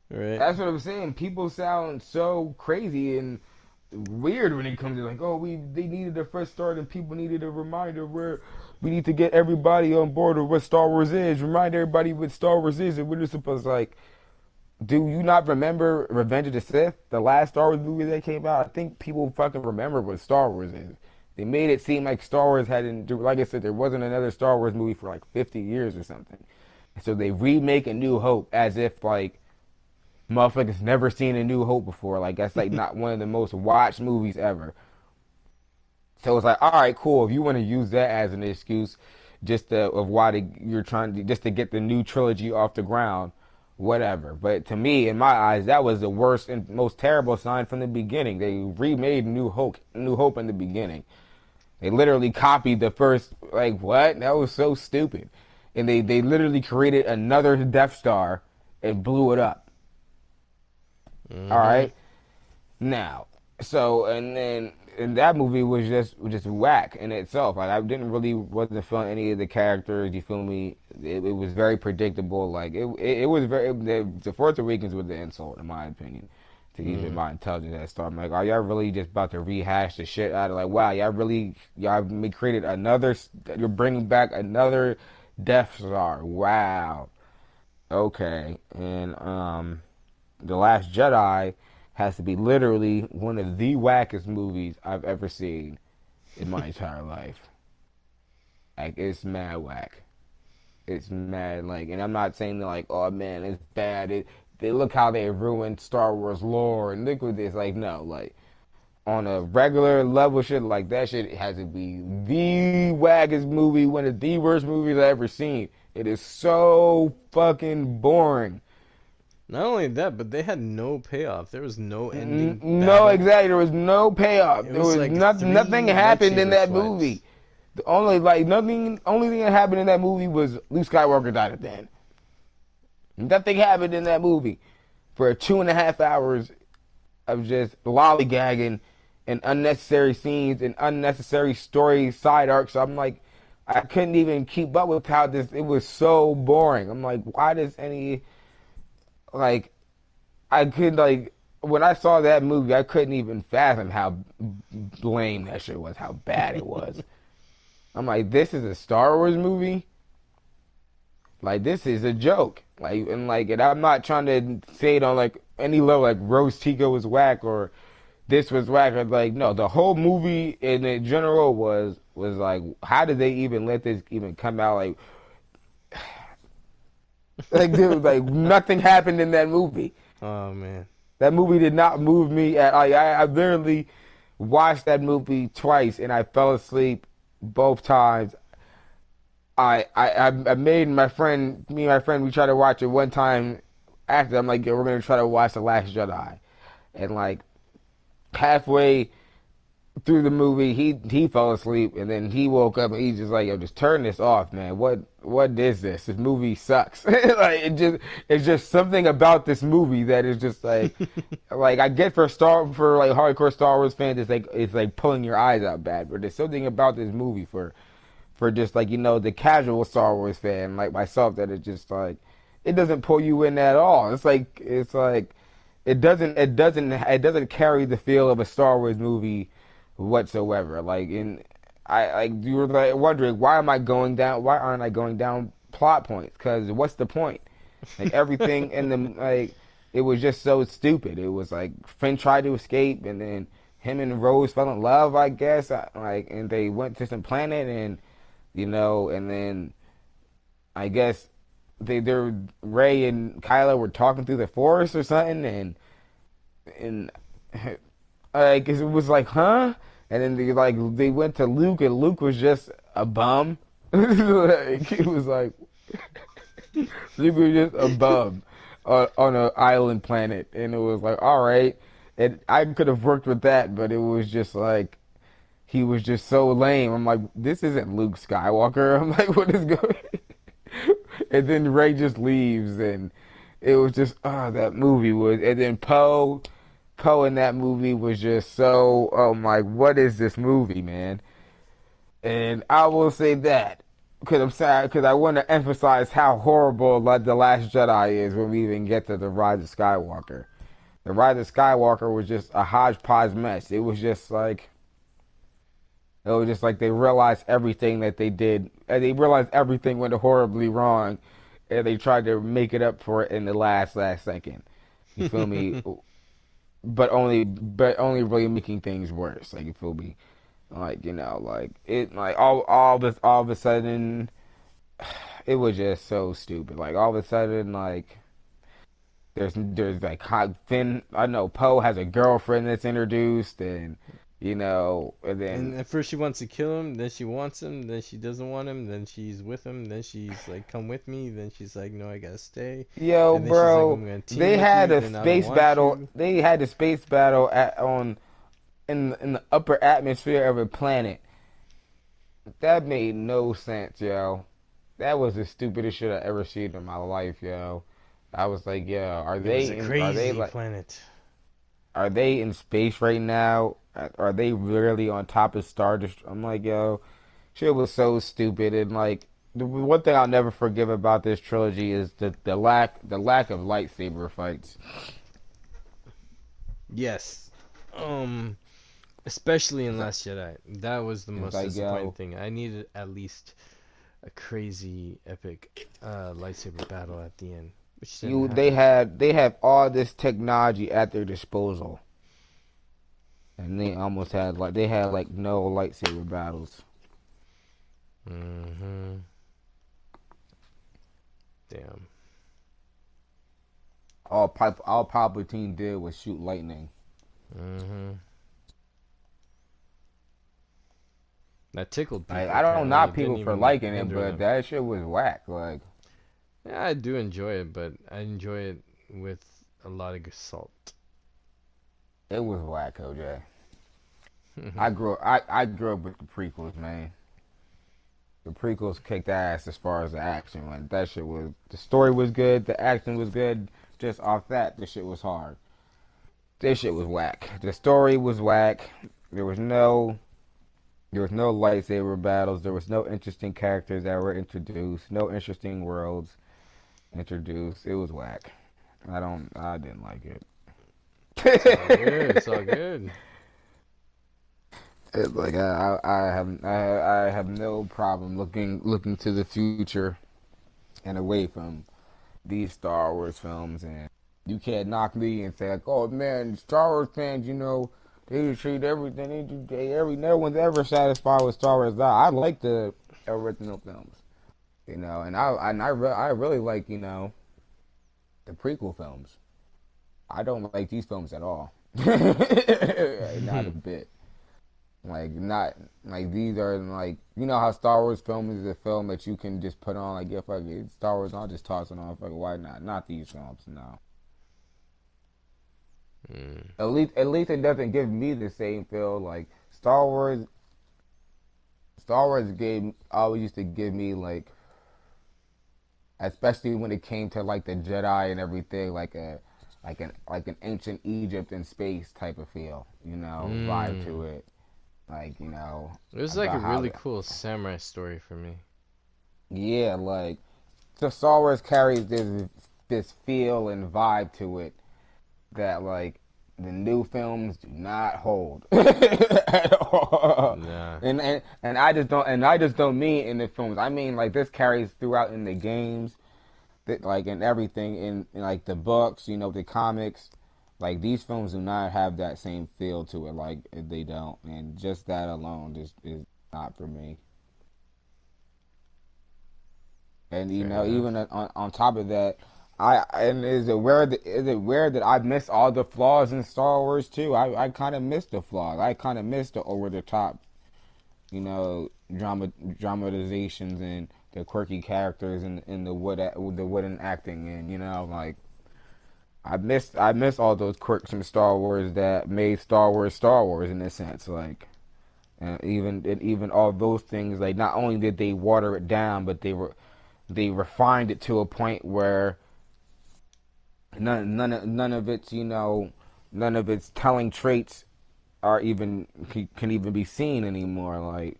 Right. That's what I'm saying. People sound so crazy and weird when it comes to like, oh, they needed a fresh start and people needed a reminder where we need to get everybody on board of what Star Wars is. Remind everybody what Star Wars is and what it's supposed to like. Do you not remember Revenge of the Sith, the last Star Wars movie that came out? I think people fucking remember what Star Wars is. They made it seem like Star Wars hadn't, like I said, there wasn't another Star Wars movie for like 50 years or something. So they remake A New Hope as if like motherfuckers never seen A New Hope before. Like that's like not one of the most watched movies ever. So it's like, all right, cool. If you want to use that as an excuse, of why you're trying to just to get the new trilogy off the ground, whatever. But to me, in my eyes, that was the worst and most terrible sign from the beginning. They remade New Hope in the beginning. They literally copied the first. Like what? That was so stupid. And they literally created another Death Star and blew it up. All Mm-hmm. right. Now, and that movie was just whack in itself. Like I didn't really wasn't feeling any of the characters. You feel me? It was very predictable. Like it was very the Force Awakens was the insult in my opinion to even Mm. my intelligence at start. I'm like, are y'all really just about to rehash the shit out of like, wow, y'all created another. You're bringing back another Death Star. Wow. Okay, and the Last Jedi has to be literally one of the wackest movies I've ever seen in my entire life. Like it's mad whack. It's mad like, and I'm not saying that like, oh man, it's bad. They look how they ruined Star Wars lore and look what this like. No, like on a regular level, shit like that shit has to be the waggest movie, one of the worst movies I've ever seen. It is so fucking boring. Not only that, but they had no payoff. There was no ending No, battle. exactly. There was no payoff. It There was was like nothing three happened in lightsaber that swipes. movie. The only like nothing, only thing that happened in that movie was Luke Skywalker died at the end. Nothing happened in that movie for 2.5 hours of just lollygagging and unnecessary scenes and unnecessary story side arcs. So I'm like, I couldn't even keep up with how this. It was so boring. I'm like, why does any like I could like when I saw that movie, I couldn't even fathom how lame that shit was, how bad it was. I'm like, this is a Star Wars movie. Like this is a joke. And I'm not trying to say it on like any level like Rose Tico was whack or this was whack. Or, like no, the whole movie in general was like, how did they even let this even come out? Like dude, like nothing happened in that movie. Oh man. That movie did not move me at. I literally watched that movie twice and I fell asleep both times. I made me and my friend, we tried to watch it one time after. I'm like, yeah, we're gonna try to watch The Last Jedi, and like halfway through the movie, he fell asleep, and then he woke up and he's just like, yo, just turn this off, man. What is this? This movie sucks. Like it's just something about this movie that is just like I get for like hardcore Star Wars fans, it's like pulling your eyes out bad, but there's something about this movie for just like the casual Star Wars fan like myself that it just like it doesn't pull you in at all. It's like it doesn't carry the feel of a Star Wars movie whatsoever. Like in I like you were like wondering why aren't I going down plot points? Because what's the point? Like everything in the like it was just so stupid. It was like Finn tried to escape and then him and Rose fell in love, I guess. Like and they went to some planet and then I guess they're Ray and Kylo were talking through the forest or something, and like it was like, huh? And then they went to Luke, and Luke was just a bum. Like, he was like Luke was just a bum on an island planet, and it was like, all right. And I could have worked with that, but it was just like he was just so lame. I'm like, this isn't Luke Skywalker. I'm like, what is going? And then Ray just leaves, and it was just that movie was. And then Poe in that movie was just so. Oh my, what is this movie, man? And I will say that because I'm sad because I want to emphasize how horrible like the Last Jedi is when we even get to the Rise of Skywalker. The Rise of Skywalker was just a hodgepodge mess. It was just like they realized everything that they did. And they realized everything went horribly wrong, and they tried to make it up for it in the last second. You feel me? But only really making things worse. Like you feel me? Like like it, like all of a sudden, it was just so stupid. Like all of a sudden, like there's like Finn. I know Poe has a girlfriend that's introduced, and And then at first she wants to kill him, then she wants him, then she doesn't want him, then she's with him, then she's like, "Come with me," then she's like, "No, I gotta stay," yo, and then she's like, bro, "I'm gonna team they with had you," a then I don't space want battle. you. They had a space battle in the upper atmosphere of a planet. That made no sense, yo. That was the stupidest shit I ever seen in my life, yo. I was like, yo, It was a crazy like planet. are they in space right now? Are they really on top of Star Destroyer? I'm like, yo, shit was so stupid and like the one thing I'll never forgive about this trilogy is the lack of lightsaber fights. Yes. Um, especially in Last Jedi. That was the It's most like, disappointing yo, thing. I needed at least a crazy epic lightsaber battle at the end, which didn't you they happen. had they have all this technology at their disposal, and they had like no lightsaber battles. Mm-hmm. Damn. All Palpatine did was shoot lightning. Mm-hmm. That tickled Like people. I don't Apparently, knock it didn't people for even liking it, hinder but them. that shit was whack. Like Yeah, I do enjoy it, but I enjoy it with a lot of salt. it was whack, Kojay. Hmm. I grew up with the prequels, man. The prequels kicked ass as far as the action went. That shit was the story was good, the action was good. Just off that, the shit was hard. This shit was whack. The story was whack. There was no there was no lightsaber battles. There was no interesting characters that were introduced. No interesting worlds introduced. It was whack. I didn't like it. It's all good. It's all good. It's like I have no problem looking to the future and away from these Star Wars films, and you can't knock me and say like, oh man, Star Wars fans, they treat everything no one's ever satisfied with Star Wars. I like the original films, I really like the prequel films. I don't like these films at all, not a bit. Like not like these are like how Star Wars film is a film that you can just put on like if like it's Star Wars I'll just toss it on like why not? Not these films, no. Mm. At least it doesn't give me the same feel like Star Wars. Star Wars game always used to give me like, especially when it came to like the Jedi and everything, like an ancient Egypt in space type of feel, vibe Mm. to it. Like It was like a about how really cool samurai story for me. yeah, like so Star Wars carries this feel and vibe to it that like the new films do not hold at all. Nah. And I just don't mean in the films. I mean like this carries throughout in the games, that like in everything in like the books, the comics. Like these films do not have that same feel to it. Like they don't, and just that alone is not for me. And Fair enough. even on top of that, is it weird that I miss all the flaws in Star Wars too? I kind of miss the flaws. I kind of miss the over the top, dramatizations and the quirky characters and the wooden acting and like I miss all those quirks from Star Wars that made Star Wars in a sense like. And even all those things, like not only did they water it down, but they refined it to a point where none of its telling traits are even can even be seen anymore. Like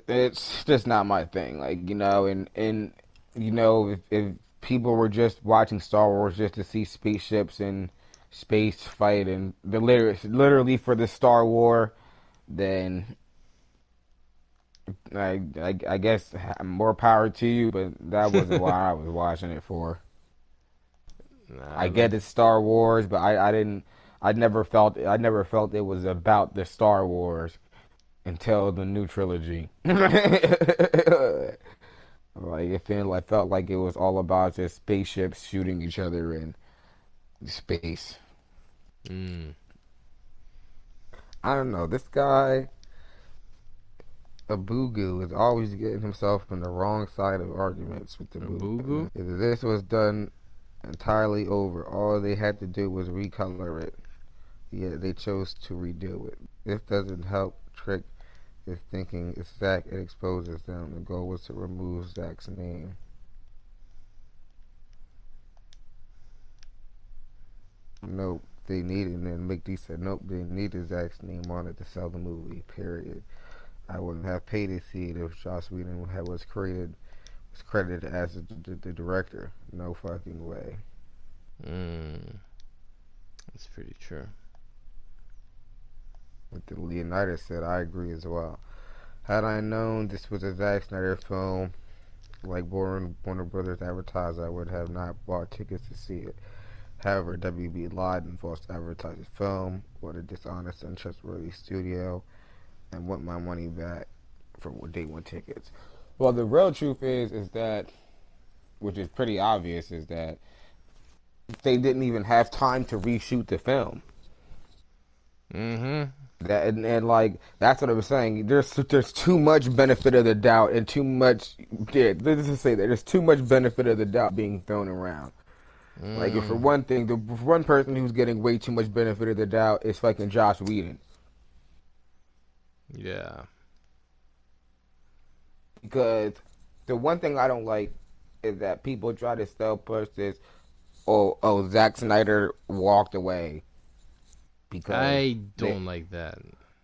it's just not my thing. Like and if people were just watching Star Wars just to see spaceships and space fight and literally for the Star War, then I guess more power to you, but that wasn't why I was watching it for. Nah, I I get like. it's Star Wars, but I didn't. I never felt it was about the Star Wars until the new trilogy. Like I felt like it was all about just spaceships shooting each other in space. Mm. I don't know. This guy, Abugu, is always getting himself on the wrong side of arguments with the A movement. boogaloo? If this was done entirely over, all they had to do was recolor it. Yet they chose to redo it. This doesn't help trick his thinking. If Zack, it exposes them. The goal was to remove Zack's name. Nope, they needed, and then McD said, nope, they needed Zack's name on it to sell the movie, period. I wouldn't have paid to see it if Joss Whedon was credited as the director. No fucking way. Mm. That's pretty true. But then Leonidas said, I agree as well. Had I known this was a Zack Snyder film, like Warner Brothers advertised, I would have not bought tickets to see it. However, WB lied and false advertised the film. What a dishonest, untrustworthy studio, and want my money back for day one tickets. Well, the real truth is that, which is pretty obvious, is that they didn't even have time to reshoot the film. Mm-hmm. That and like that's what I was saying. There's too much benefit of the doubt and too much. Yeah, let's just say that there's too much benefit of the doubt being thrown around. Like, if for Mm, one thing, the one person who's getting way too much benefit of the doubt is fucking Josh Whedon. yeah. Because the one thing I don't like is that people try to still push this. Oh, Zack Snyder walked away because I they don't like that.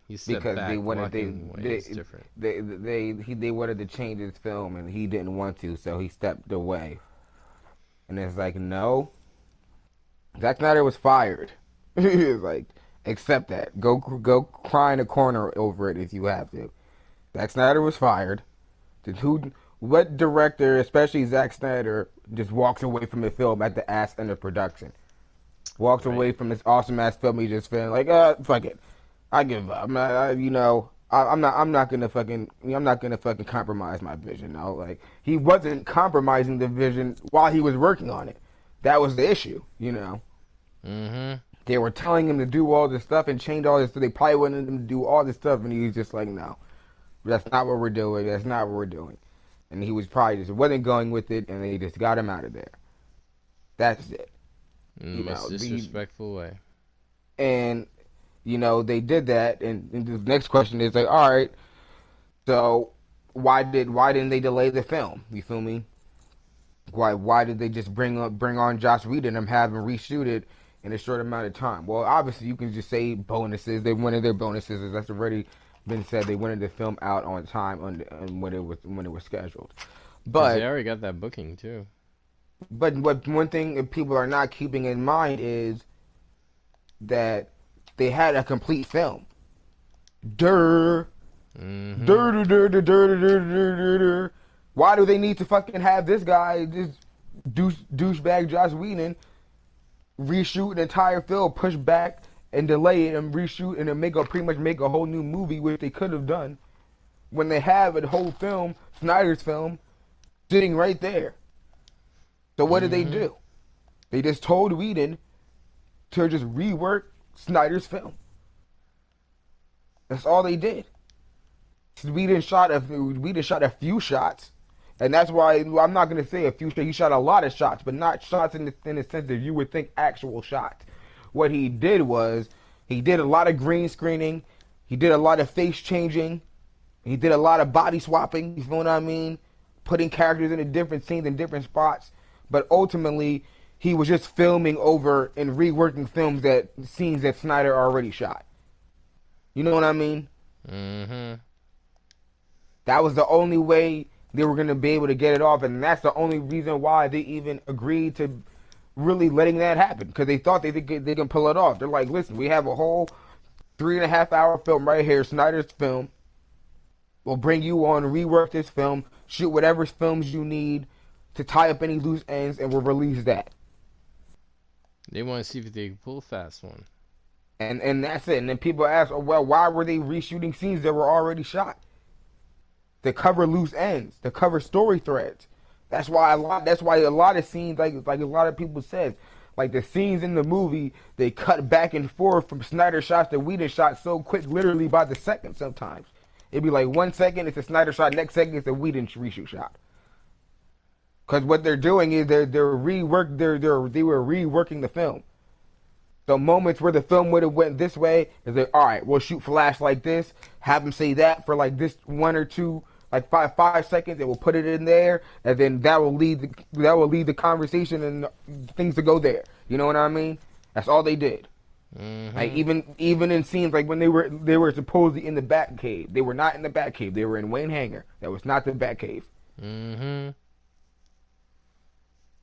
He stepped because they back. wanted Walking away is different. they wanted to change his film and he didn't want to, so he stepped away. And it's like, no, Zack Snyder was fired. It's like, accept that. Go cry in a corner over it if you have to. Zack Snyder was fired. Who? What director, especially Zack Snyder, just walks away from a film at the ass end of production? Walks Right. away from this awesome ass film he just feeling like, fuck it, I give up. I'm not, I'm not gonna fucking, I'm not gonna fucking compromise my vision. No, like he wasn't compromising the vision while he was working on it. That was the issue. Mm-hmm. They were telling him to do all this stuff and change all this, so they probably wanted him to do all this stuff, and he was just like, no, that's not what we're doing. That's not what we're doing. And he was probably just wasn't going with it, and they just got him out of there. That's it. In the You most know, the disrespectful way. and they did that, and the next question is like, all right, so why didn't they delay the film? You feel me? Why did they just bring on Josh Whedon and have him reshoot it in a short amount of time? Well, obviously you can just say bonuses. They wanted their bonuses, as that's already been said. They wanted the film out on time on when it was scheduled. Because they But already got that booking, too. what one thing that people are not keeping in mind is that they had a complete film. Durr, Mm-hmm. durr, durr, durr, durr, durr, durr, durr, durr. Why do they need to fucking have this guy, this douchebag Josh Whedon, reshoot an entire film, push back and delay it and reshoot and then pretty much make a whole new movie, which they could have done when they have a whole film, Snyder's film, sitting right there. So what did they Mm-hmm. do? They just told Whedon to just rework Snyder's film. That's all they did. We didn't shot a few shots, and that's why I'm not gonna say a few shots. He shot a lot of shots, but not shots in the sense that you would think actual shots. What he did was he did a lot of green screening. He did a lot of face changing. He did a lot of body swapping. You feel what I mean? Putting characters into different scenes in different spots. But ultimately, he was just filming over and reworking scenes that Snyder already shot. You know what I mean? Mm-hmm. That was the only way they were going to be able to get it off, and that's the only reason why they even agreed to really letting that happen, because they thought they can pull it off. They're like, listen, we have a whole 3.5 hour film right here, Snyder's film. We'll bring you on, rework this film, shoot whatever films you need to tie up any loose ends, and we'll release that. They want to see if they can pull a fast one. And that's it. And then people ask, oh, well, why were they reshooting scenes that were already shot? To cover loose ends, to cover story threads. That's why a lot of scenes, like a lot of people said, like the scenes in the movie, they cut back and forth from Snyder shots that Whedon shot so quick, literally by the second sometimes. It'd be like 1 second it's a Snyder shot, next second it's a Whedon reshoot shot. Because what they're doing is they were reworking the film. The moments where the film would have went this way is like, all right, we'll shoot Flash like this, have him say that for like this 1 or 2, like 5 seconds, and we'll put it in there, and then that will lead the conversation and things to go there. You know what I mean? That's all they did. Like Mm-hmm. even in scenes like when they were supposedly in the Batcave, they were not in the Batcave. They were in Wayne Hangar. That was not the Batcave. Mm-hmm.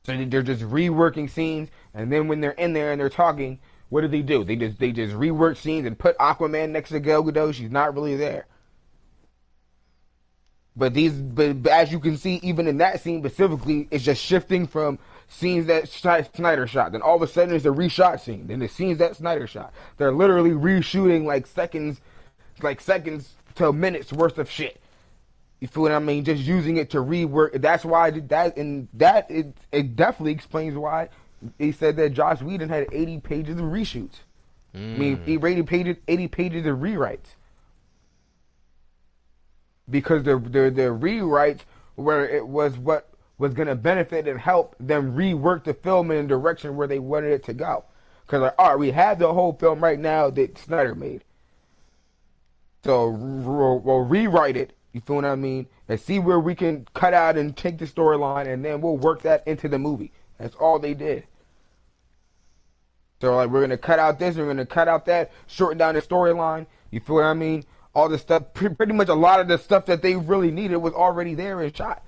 So they're just reworking scenes, and then when they're in there and they're talking, what do? They just rework scenes and put Aquaman next to Gal Gadot. She's not really there. But as you can see, even in that scene specifically, it's just shifting from scenes that Snyder shot. Then all of a sudden, it's a reshot scene. Then the scenes that Snyder shot. They're literally reshooting like seconds to minutes worth of shit. You feel what I mean? Just using it to rework. That's why it definitely explains why he said that Josh Whedon had 80 pages of reshoots. I mean, Mm. 80 pages of rewrites because the rewrites where it was what was going to benefit and help them rework the film in a direction where they wanted it to go. Because like, all right, we have the whole film right now that Snyder made, so we'll rewrite it. You feel what I mean? And see where we can cut out and take the storyline, and then we'll work that into the movie. That's all they did. So like, we're gonna cut out this, we're gonna cut out that, shorten down the storyline. You feel what I mean? All the stuff, pretty much a lot of the stuff that they really needed was already there and shot.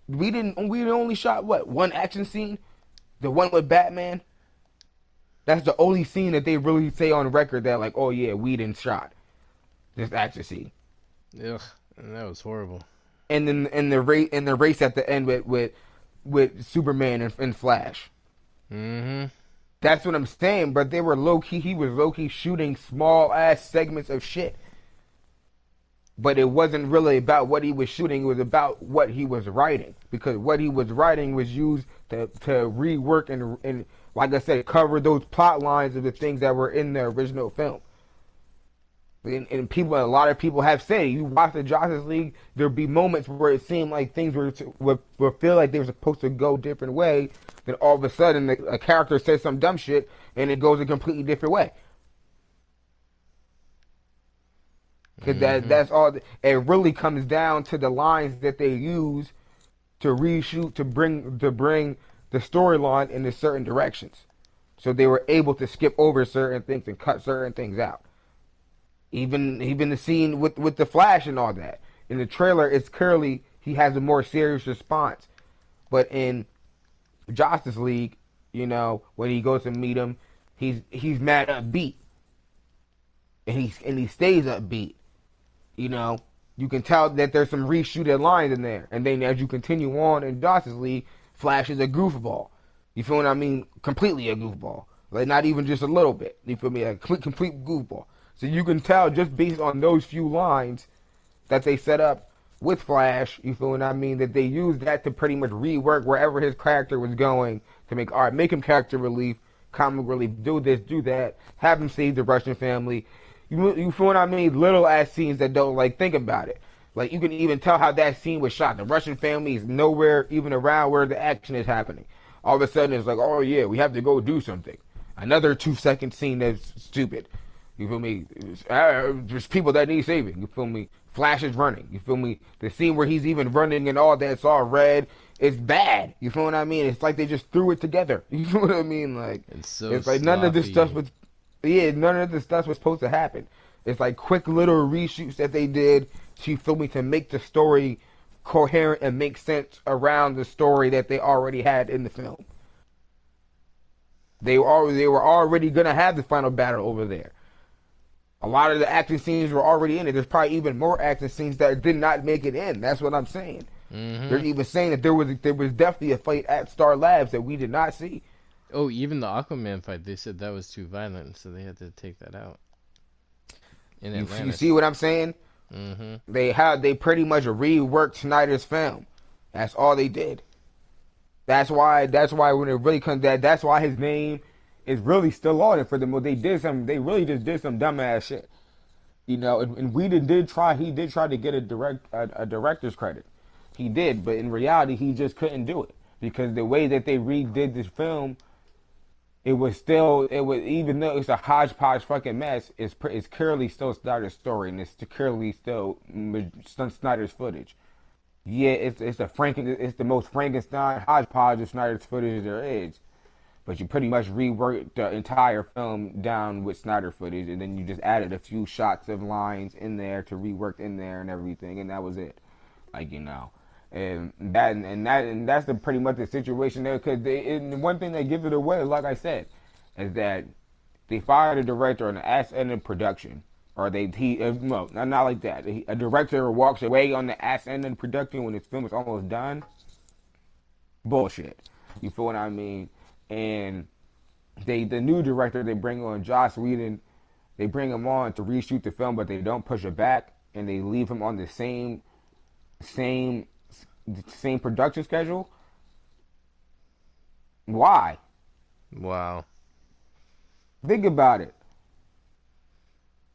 We only shot what, one action scene, the one with Batman. That's the only scene that they really say on record that like, oh yeah, we didn't shot this action scene. Ugh, that was horrible. And then in the race at the end with Superman and Flash. Mm-hmm. That's what I'm saying. But they were low key. He was low key shooting small ass segments of shit. But it wasn't really about what he was shooting. It was about what he was writing, because what he was writing was used to rework and like I said, cover those plot lines of the things that were in the original film. And people, a lot of people have said, you watch the Justice League, there'll be moments where it seemed like things were feel like they were supposed to go a different way. Then all of a sudden, a character says some dumb shit, and it goes a completely different way. Because Mm-hmm. that's all. It really comes down to the lines that they use to reshoot to bring the storyline into certain directions. So they were able to skip over certain things and cut certain things out. Even the scene with the Flash and all that. In the trailer, it's clearly he has a more serious response. But in Justice League, when he goes to meet him, he's mad upbeat, and he stays upbeat. You can tell that there's some reshooted lines in there. And then as you continue on in Justice League, Flash is a goofball. You feel what I mean? Completely a goofball. Like, not even just a little bit. You feel me? A complete goofball. So you can tell just based on those few lines that they set up with Flash, you feel what I mean, that they used that to pretty much rework wherever his character was going to make him character relief, comic relief, do this, do that, have him save the Russian family. You feel what I mean? Little ass scenes that don't, like, think about it. Like, you can even tell how that scene was shot. The Russian family is nowhere even around where the action is happening. All of a sudden, it's like, oh yeah, we have to go do something. Another 2 second scene that's stupid. You feel me? There's people that need saving. You feel me? Flash is running. You feel me? The scene where he's even running and all that's all red, it's bad. You feel what I mean? It's like they just threw it together. You feel what I mean? Like, It's so it's like none of this stuff sloppy. was, yeah, none of this stuff was supposed to happen. It's like quick little reshoots that they did to, you feel me, to make the story coherent and make sense around the story that they already had in the film. They were already gonna have the final battle over there. A lot of the action scenes were already in it. There's probably even more action scenes that did not make it in. That's what I'm saying. Mm-hmm. They're even saying that there was definitely a fight at Star Labs that we did not see. Oh, even the Aquaman fight, they said that was too violent, so they had to take that out in You see Atlantis. what I'm saying? Mm-hmm. They pretty much reworked Snyder's film. That's all they did. That's why when it really comes that's why his name is really still on it for them. They really just did some dumbass shit. And Whedon did try. He did try to get a director's credit. He did, but in reality, he just couldn't do it because the way that they redid this film, it was even though it's a hodgepodge fucking mess, it's clearly still Snyder's story and it's clearly still Snyder's footage. Yeah, it's the most Frankenstein hodgepodge of Snyder's footage there is. But you pretty much reworked the entire film down with Snyder footage, and then you just added a few shots of lines in there to rework in there and everything, and that was it. Like and that's pretty much the situation there. Because and one thing that gives it away, like I said, is that they fired a director on the ass end of production, or no, not like that. A director walks away on the ass end of production when his film is almost done. Bullshit. You feel what I mean? And the new director they bring on, Joss Whedon, they bring him on to reshoot the film, but they don't push it back, and they leave him on the same production schedule. Why? Wow. Think about it.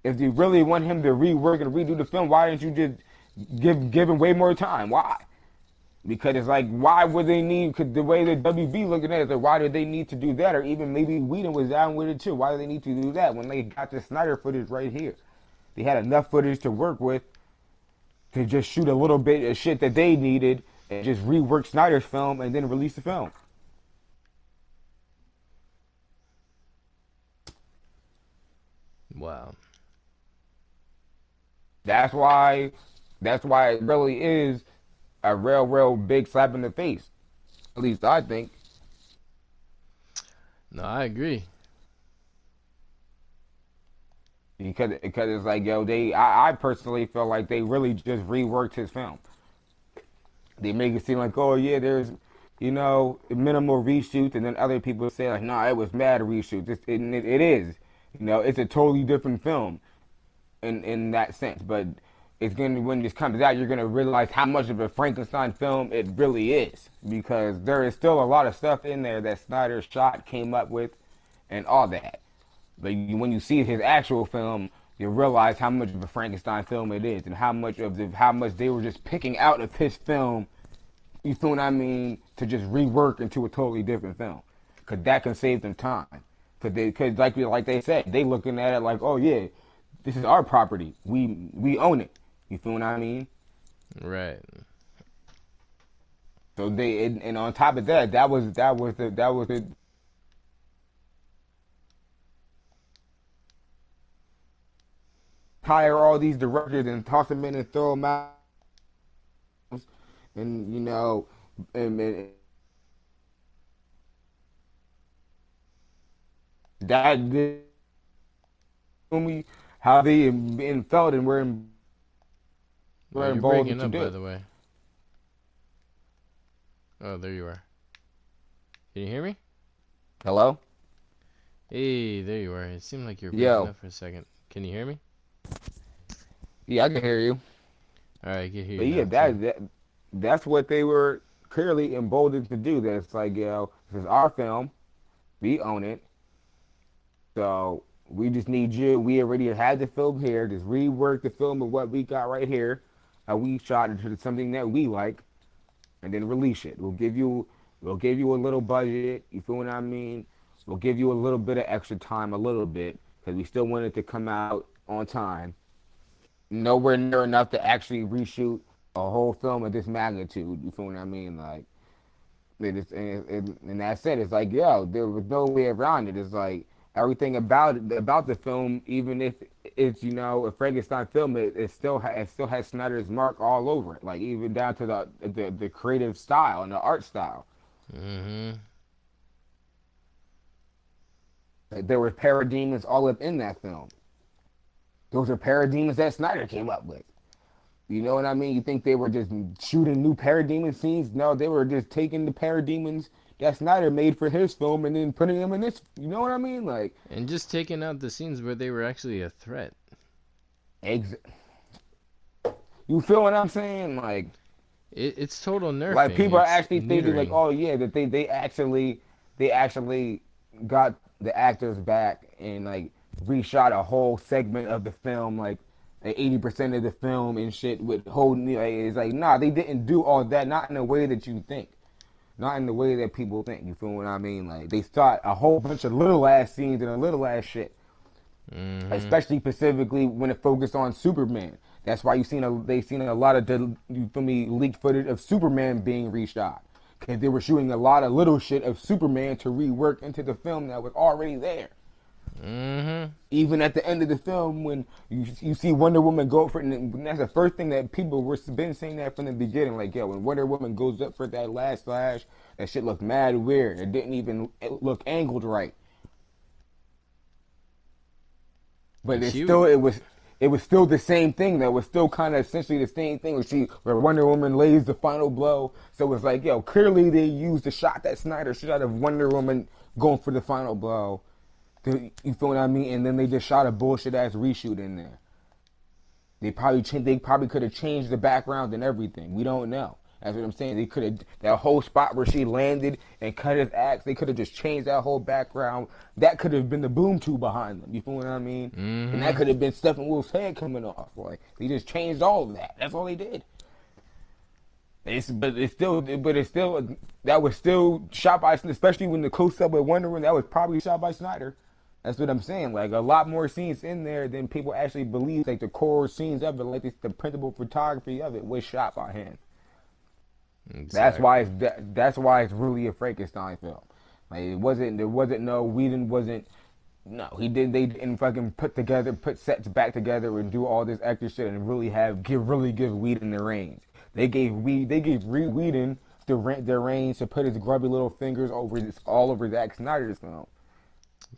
If you really want him to rework and redo the film, why didn't you just give him way more time? Why? Because it's like, why would they need? Cause the way the WB looking at it, like, why did they need to do that? Or even maybe Whedon was down with it too. Why do they need to do that when they got the Snyder footage right here? They had enough footage to work with to just shoot a little bit of shit that they needed and just rework Snyder's film and then release the film. Wow. That's why. That's why it really is a real big slap in the face. At least I think. No, I agree. Because it's like, yo, I personally feel like they really just reworked his film. They make it seem like, oh yeah, there's, minimal reshoots, and then other people say like, nah, it was mad reshoots. It is, it's a totally different film in that sense. But it's gonna, when this comes out, you're gonna realize how much of a Frankenstein film it really is, because there is still a lot of stuff in there that Snyder shot, came up with, and all that. But when you see his actual film, you realize how much of a Frankenstein film it is, and how much they were just picking out of his film. You feel what I mean? To just rework into a totally different film, because that can save them time. Because like they said, they looking at it like, oh yeah, this is our property. We own it. You feel what I mean? Right. So and on top of that, that was the hire all these directors and toss them in and throw them out, and and that did me how they felt and Oh, were you're involved breaking to up, by do. the way. Oh, there you are. Can you hear me? Hello? Hey, there you are. It seemed like you were breaking Yo. up for a second. Can you hear me? Yeah, I can hear you. All right, I can hear But you yeah, now too. that's what they were clearly emboldened to do. That it's like, this is our film. We own it. So we just need you. We already had the film here. Just rework the film of what we got right here. How we shot into something that we like, and then release it. We'll give you a little budget. You feel what I mean? We'll give you a little bit of extra time, a little bit, because we still want it to come out on time. Nowhere near enough to actually reshoot a whole film of this magnitude. You feel what I mean? Like, and that's it. It's like, yo, there was no way around it. It's like everything about the film, even if it's a Frankenstein film, it still has Snyder's mark all over it. Like even down to the creative style and the art style. Mm-hmm. Like, there were parademons all up in that film. Those are parademons that Snyder came up with. You know what I mean? You think they were just shooting new parademon scenes? No, they were just taking the parademons that Snyder made for his film and then putting them in this. You know what I mean? Like, And just taking out the scenes where they were actually a threat. ex- you feel what I'm saying? It's total Like nerfing. people are It's actually thinking like, neutering. oh yeah, that they actually got the actors back and like reshot a whole segment of the film, like 80% of the film and shit with whole. It's like, nah, they didn't do all that. Not in the way that you think. Not in the way that people think. You feel what I mean? Like they shot a whole bunch of little ass scenes and a little ass shit. Mm-hmm. Especially specifically when it focused on Superman. That's why they seen a lot of you feel me leaked footage of Superman being reshot, because they were shooting a lot of little shit of Superman to rework into the film that was already there. Mm-hmm. Even at the end of the film, when you see Wonder Woman go for it, and that's the first thing that people were been saying that from the beginning. Like, yo, when Wonder Woman goes up for that last slash, that shit looked mad weird. It didn't even look angled right. But And she would. it was still the same thing. That was still kind of essentially the same thing. Where Wonder Woman lays the final blow. So it's like, yo, clearly they used the shot that Snyder shot of Wonder Woman going for the final blow. You feel what I mean? And then they just shot a bullshit ass reshoot in there. They probably could have changed the background and everything. We don't know. That's what I'm saying. They could have that whole spot where she landed and cut his axe. They could have just changed that whole background. That could have been the boom tube behind them. You feel what I mean? And that Mm-hmm. could have been Steppenwolf's head coming off. Like they just changed all of that. That's all they did. But it's still that was still shot by, especially when the close up with Wonder Woman, that was probably shot by Snyder. That's what I'm saying. Like a lot more scenes in there than people actually believe. Like the core scenes of it, like the principal photography of it, was shot by him. That's why Exactly. that's why it's really a Frankenstein film. Like it wasn't. There wasn't no. Whedon wasn't. No, he didn't. They didn't fucking put sets back together and do all this extra shit and really give Whedon the range. They gave Whedon their range to put his grubby little fingers all over Zack Snyder's film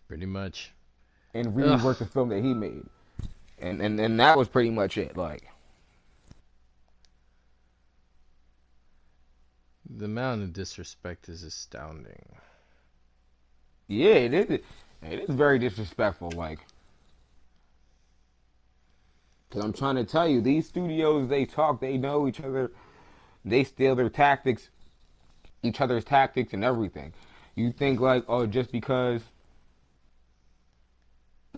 Pretty much. and really Ugh. work the film that he made. And that was pretty much it. Like, The amount of disrespect is astounding. yeah, it is. It is very disrespectful. Like, because I'm trying to tell you, these studios, they talk, they know each other, they steal their tactics, each other's tactics and everything. You think like, oh, just because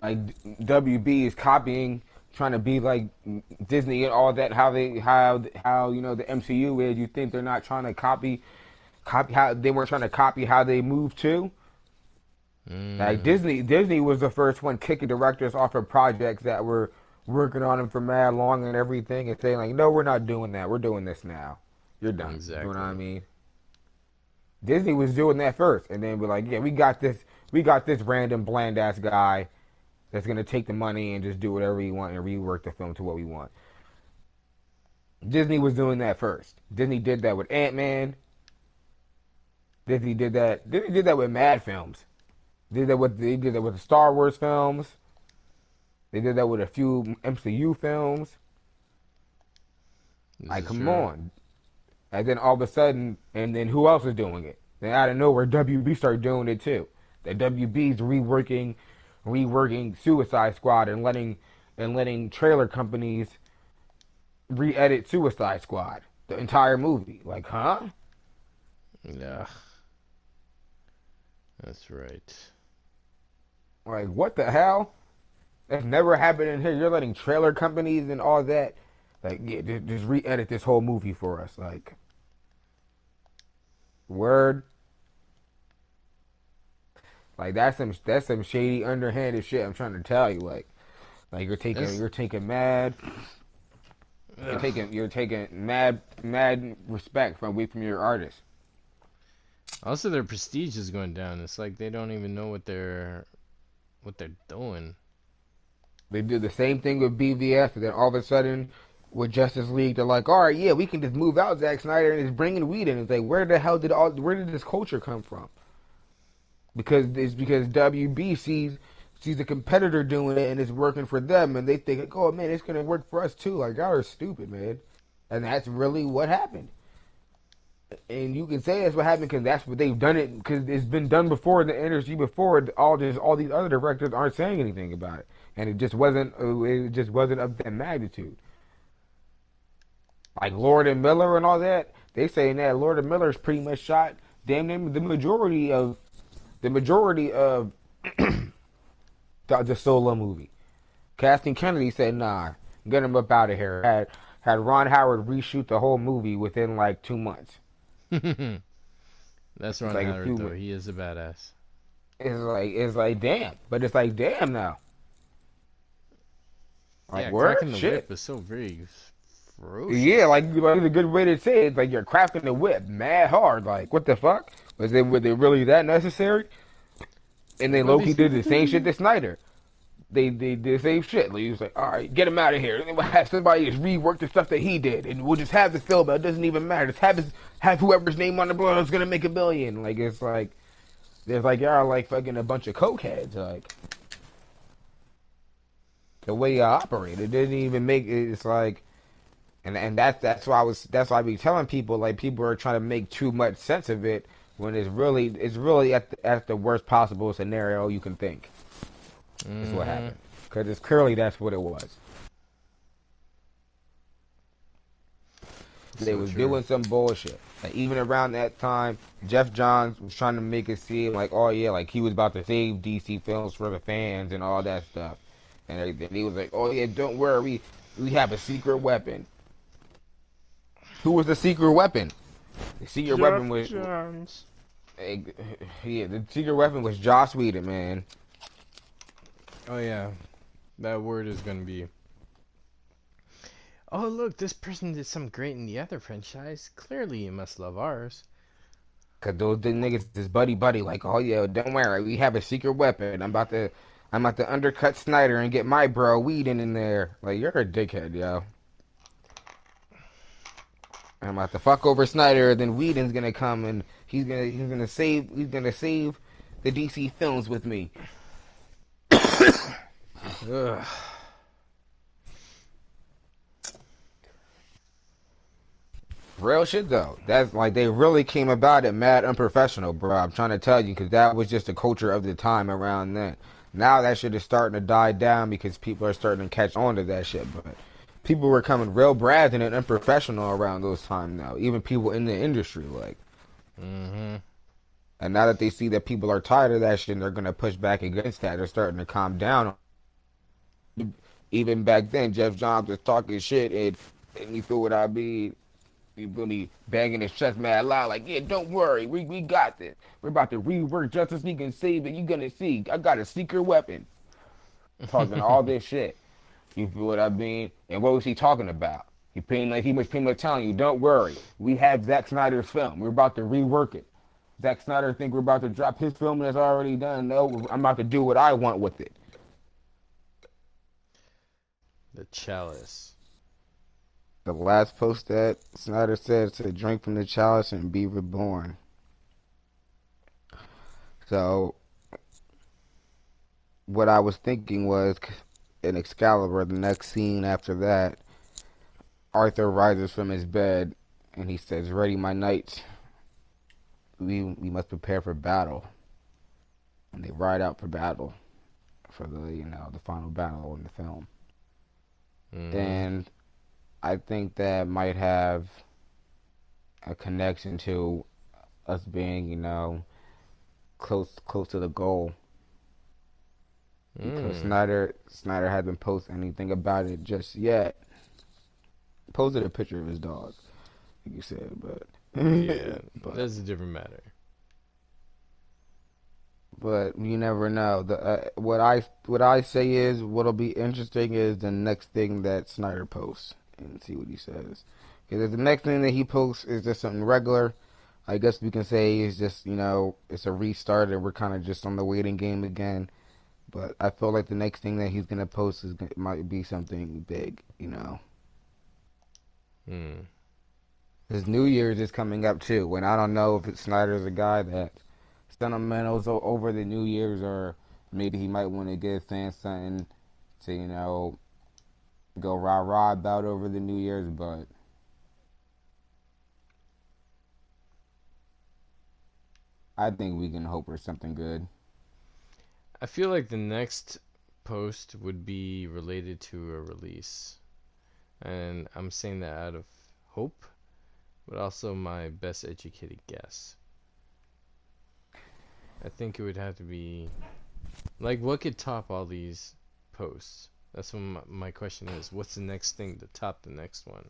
like WB is copying, trying to be like Disney and all that, how you know the MCU is, you think they're not trying to copy how they weren't trying to copy how they move too? Like Mm-hmm. Disney was the first one kicking directors off of projects that were working on them for mad long and everything, and saying like, no, we're not doing that. We're doing this now. You're done. You know what I Exactly. mean? Disney was doing that first, and then we're like, yeah, we got this. We got this random bland ass guy that's gonna take the money and just do whatever he want and rework the film to what we want. Disney was doing that first. Disney did that with Ant Man. Disney did that. Disney did that with Mad films. They did that with the Star Wars films. They did that with a few MCU films. This Like, is come true. on. And then all of a sudden, and then who else is doing it? Then out of nowhere, WB started doing it too. The WB's reworking Suicide Squad and letting trailer companies re-edit Suicide Squad, the entire movie. Like, huh? Yeah, that's right. Like, what the hell? That's never happened in here. You're letting trailer companies and all that, like, yeah, just re-edit this whole movie for us. Like, word. Like that's some shady, underhanded shit. I'm trying to tell you. Like It's ugh. you're taking mad respect from away from your artist. Also their prestige is going down. It's like they don't even know what they're doing. They did the same thing with BVS, and then all of a sudden, with Justice League, they're like, all right, yeah, we can just move out Zack Snyder and just bring in Whedon. It's like, where did this culture come from? Because WB sees a competitor doing it and it's working for them, and they think, like, oh man, it's gonna work for us too. Like, y'all are stupid, man. And that's really what happened. And you can say that's what happened because that's what they've done it because it's been done before in the industry before. All these other directors aren't saying anything about it, and it just wasn't of that magnitude. Like Lord and Miller and all that, they saying that Lord and Miller's pretty much shot damn near the majority of the solo movie. Casting Kennedy said, "Nah, get him up out of here." Had Ron Howard reshoot the whole movie within like 2 months. That's It's Ron like a Howard though. few. He is a badass. It's like damn, but it's like damn now. Like Yeah, word cracking the shit. whip is so very Yeah, ferocious. like a good way to say it. It's like you're cracking the whip mad hard. Like what the fuck? Was it really that necessary? And Like then what Loki these did people the same shit do? to Snyder. They did the same shit. Like, he was like, all right, get him out of here. And then we'll have somebody just rework the stuff that he did, and we'll just have this film. But it doesn't even matter. Just have whoever's name on the board is gonna make a billion. Like it's like there's like y'all are like fucking a bunch of cokeheads. Like the way you operate, it didn't even make it. It's like, and that's why I be telling people like people are trying to make too much sense of it when it's really at the worst possible scenario you can think. Is what Mm-hmm. happened because it's clearly that's what it was. They So was true. doing some bullshit. Like even around that time, Jeff Johns was trying to make it seem like, oh yeah, like he was about to save DC films for the fans and all that stuff. And everything. He was like, oh yeah, don't worry, we have a secret weapon. Who was the secret weapon? The secret weapon Jeff was, Johns. eh, yeah, the secret weapon was Joss Whedon, man. Oh yeah, that word is gonna be. Oh look, this person did something great in the other franchise. Clearly, you must love ours. Cause those the niggas is buddy buddy, like, oh yeah, don't worry, we have a secret weapon. I'm about to undercut Snyder and get my bro Whedon in there. Like you're a dickhead, yo. I'm about to fuck over Snyder, then Whedon's gonna come and he's gonna save the DC films with me. Ugh. Real shit though. That's like they really came about it mad unprofessional, bro. I'm trying to tell you because that was just the culture of the time around then. Now that shit is starting to die down because people are starting to catch on to that shit. But people were coming real brazen and unprofessional around those times now. Even people in the industry, like. Mm-hmm. And now that they see that people are tired of that shit, and they're gonna push back against that. They're starting to calm down. Even back then, Jeff Johns was talking shit, and you feel what I mean. He really banging his chest mad loud, like, yeah, don't worry, we got this. We're about to rework Justice League and save it. You gonna see, I got a secret weapon. Talking all this shit. You feel what I mean? And what was he talking about? He was pretty much telling you, don't worry, we have Zack Snyder's film. We're about to rework it. Zack Snyder think we're about to drop his film that's already done. No, I'm about to do what I want with it. The chalice. The last post that Snyder said to drink from the chalice and be reborn. So what I was thinking was in Excalibur, the next scene after that, Arthur rises from his bed and he says, "Ready, my knights. We must prepare for battle." And they ride out for battle for the final battle in the film. Mm-hmm. And I think that might have a connection to us being, close to the goal because Mm. Snyder hasn't posted anything about it just yet. Posted a picture of his dog, like you said, but Yeah, but that's a different matter. but you never know. The what I say is what'll be interesting is the next thing that Snyder posts and see what he says. Because if the next thing that he posts is just something regular, I guess we can say it's just it's a restart and we're kind of just on the waiting game again. But I feel like the next thing that he's gonna post might be something big. Mm. His New Year's is coming up too, and I don't know if Snyder's a guy that sentimentals over the New Year's, or maybe he might want to give fans something to go rah rah about over the New Year's. But I think we can hope for something good. I feel like the next post would be related to a release. And I'm saying that out of hope, but also my best educated guess. I think it would have to be like what could top all these posts? That's what my question is. What's the next thing to top the next one?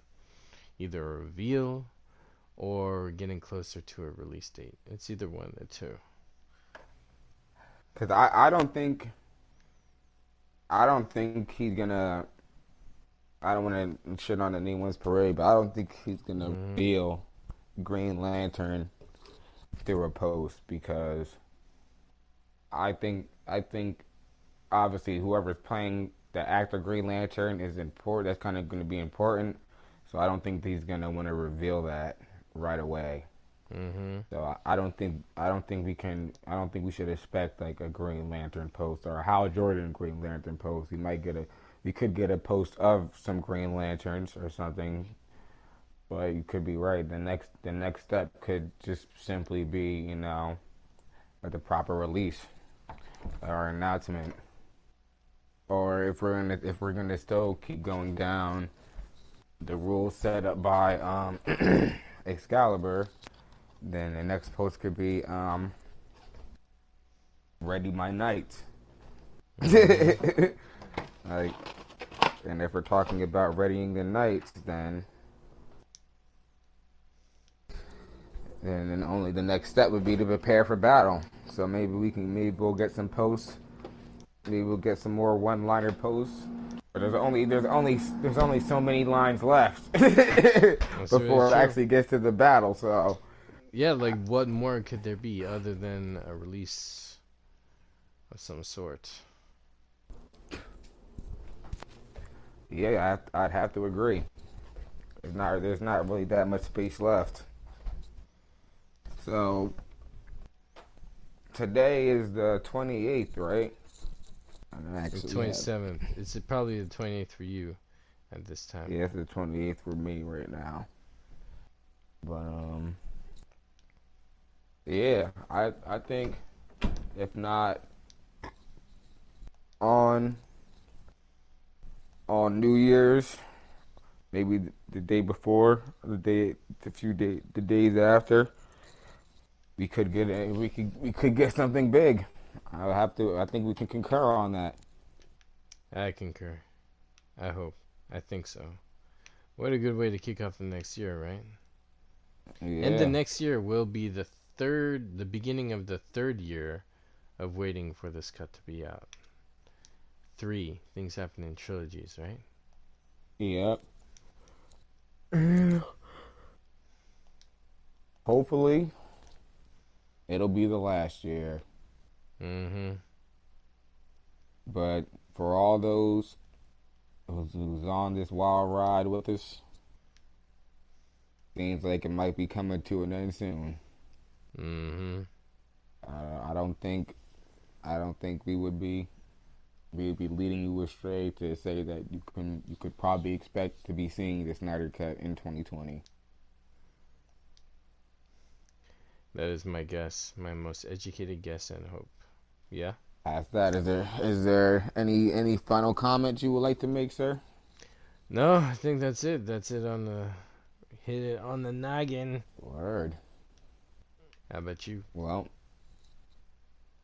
Either a reveal or getting closer to a release date. It's either one of the two. Cause I don't think he's gonna. I don't want to shit on anyone's parade, but I don't think he's gonna Mm-hmm. reveal Green Lantern through a post because I think obviously whoever's playing the actor Green Lantern is important. That's kind of going to be important. So I don't think he's going to want to reveal that right away. Mm-hmm. So I don't think we should expect like a Green Lantern post or a Hal Jordan Green Lantern post. We could get a post of some Green Lanterns or something. But you could be right. The next step could just simply be like the proper release or announcement. Or if we're gonna still keep going down the rules set up by Excalibur, then the next post could be Ready My Knight. Mm-hmm. Like, and if we're talking about readying the knights, then only the next step would be to prepare for battle. So maybe we'll get some posts. Maybe we'll get some more one-liner posts. But there's only so many lines left That's really before it true. actually gets to the battle. So Yeah, like what more could there be other than a release of some sort? yeah, I'd have to agree. There's not really that much space left. So today is the 28th, right? And The actually, yeah, 27th. It's probably the 28th for you at this time. yeah, it's the 28th for me right now. But yeah, I think if not on on New Year's, maybe the day before, the days after, we could get something big. I think we can concur on that. I concur. I hope. I think so. What a good way to kick off the next year, right? And the Yeah, next year will be the beginning of the third year of waiting for this cut to be out. Three things happen in trilogies, right? yep. Hopefully, it'll be the last year. Mm-hmm. But for all those who's on this wild ride with us, seems like it might be coming to an end soon. Mm-hmm. I don't think we would be leading you astray to say that you could probably expect to be seeing the Snyder Cut in 2020. That is my guess, my most educated guess and hope. Yeah. Past that, is there any final comments you would like to make, sir? No, I think that's it. That's it on the hit it on the noggin. Word. How about you? Well,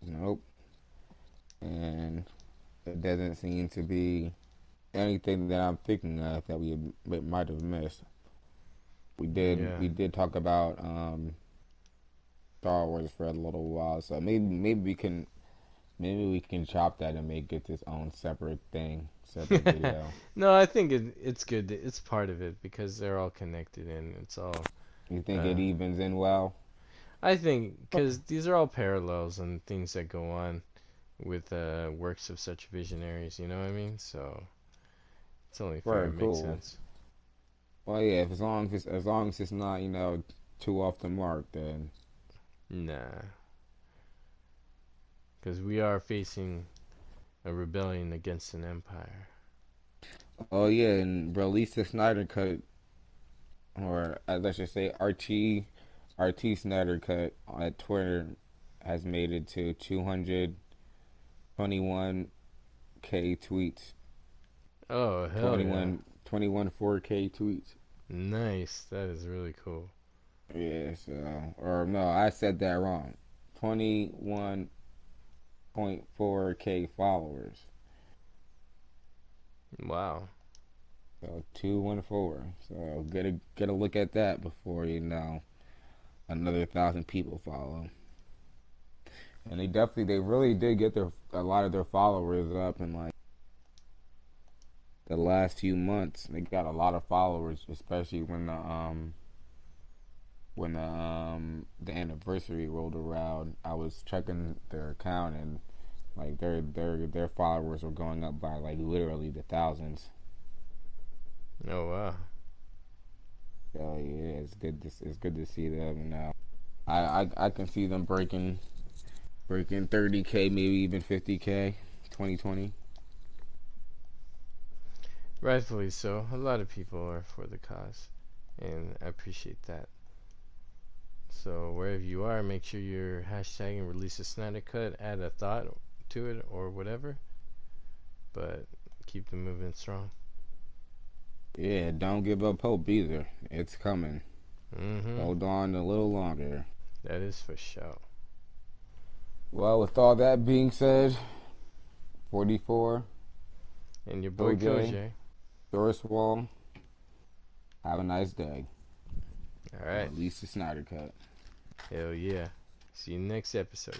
nope. And it doesn't seem to be anything that I'm thinking of that we might have missed. We did Yeah. we did talk about Star Wars for a little while, so maybe we can chop that and make it its own separate thing, separate video. No, I think it's good. It's part of it because they're all connected and it's all. You think Uh, it evens in well? I think because these are all parallels and things that go on with works of such visionaries. You know what I mean? So it's only fair. Very It makes cool. sense. Well, yeah. If as long as it's not too off the mark, then Nah, because we are facing a rebellion against an empire. oh yeah, and release the Snyder cut, or let's just say RT Snyder cut at Twitter has made it to 221K tweets, Oh hell yeah! 21 4K tweets. Nice. That is really cool. Yeah, so or no, I said that wrong. 21.4K followers. Wow. So 214. So get a look at that before another 1,000 people follow. And they really did get a lot of their followers up in like the last few months. They got a lot of followers, especially when the anniversary rolled around. I was checking their account and like their followers were going up by like literally the thousands. Oh wow. So yeah, it's good to see them now. I can see them breaking 30K, maybe even 50K, 2020. Rightfully so. A lot of people are for the cause, and I appreciate that. So wherever you are, make sure you're hashtagging release a Snyder Cut, add a thought to it or whatever, but keep the movement strong. Yeah, don't give up hope either. It's coming. Mm-hmm. Hold on a little longer. That is for sure. Well, with all that being said, 44, And your boy Kojay, Kojay. Doris Wall, have a nice day. All Or right. at least the Snyder Cut. Hell yeah. See you next episode.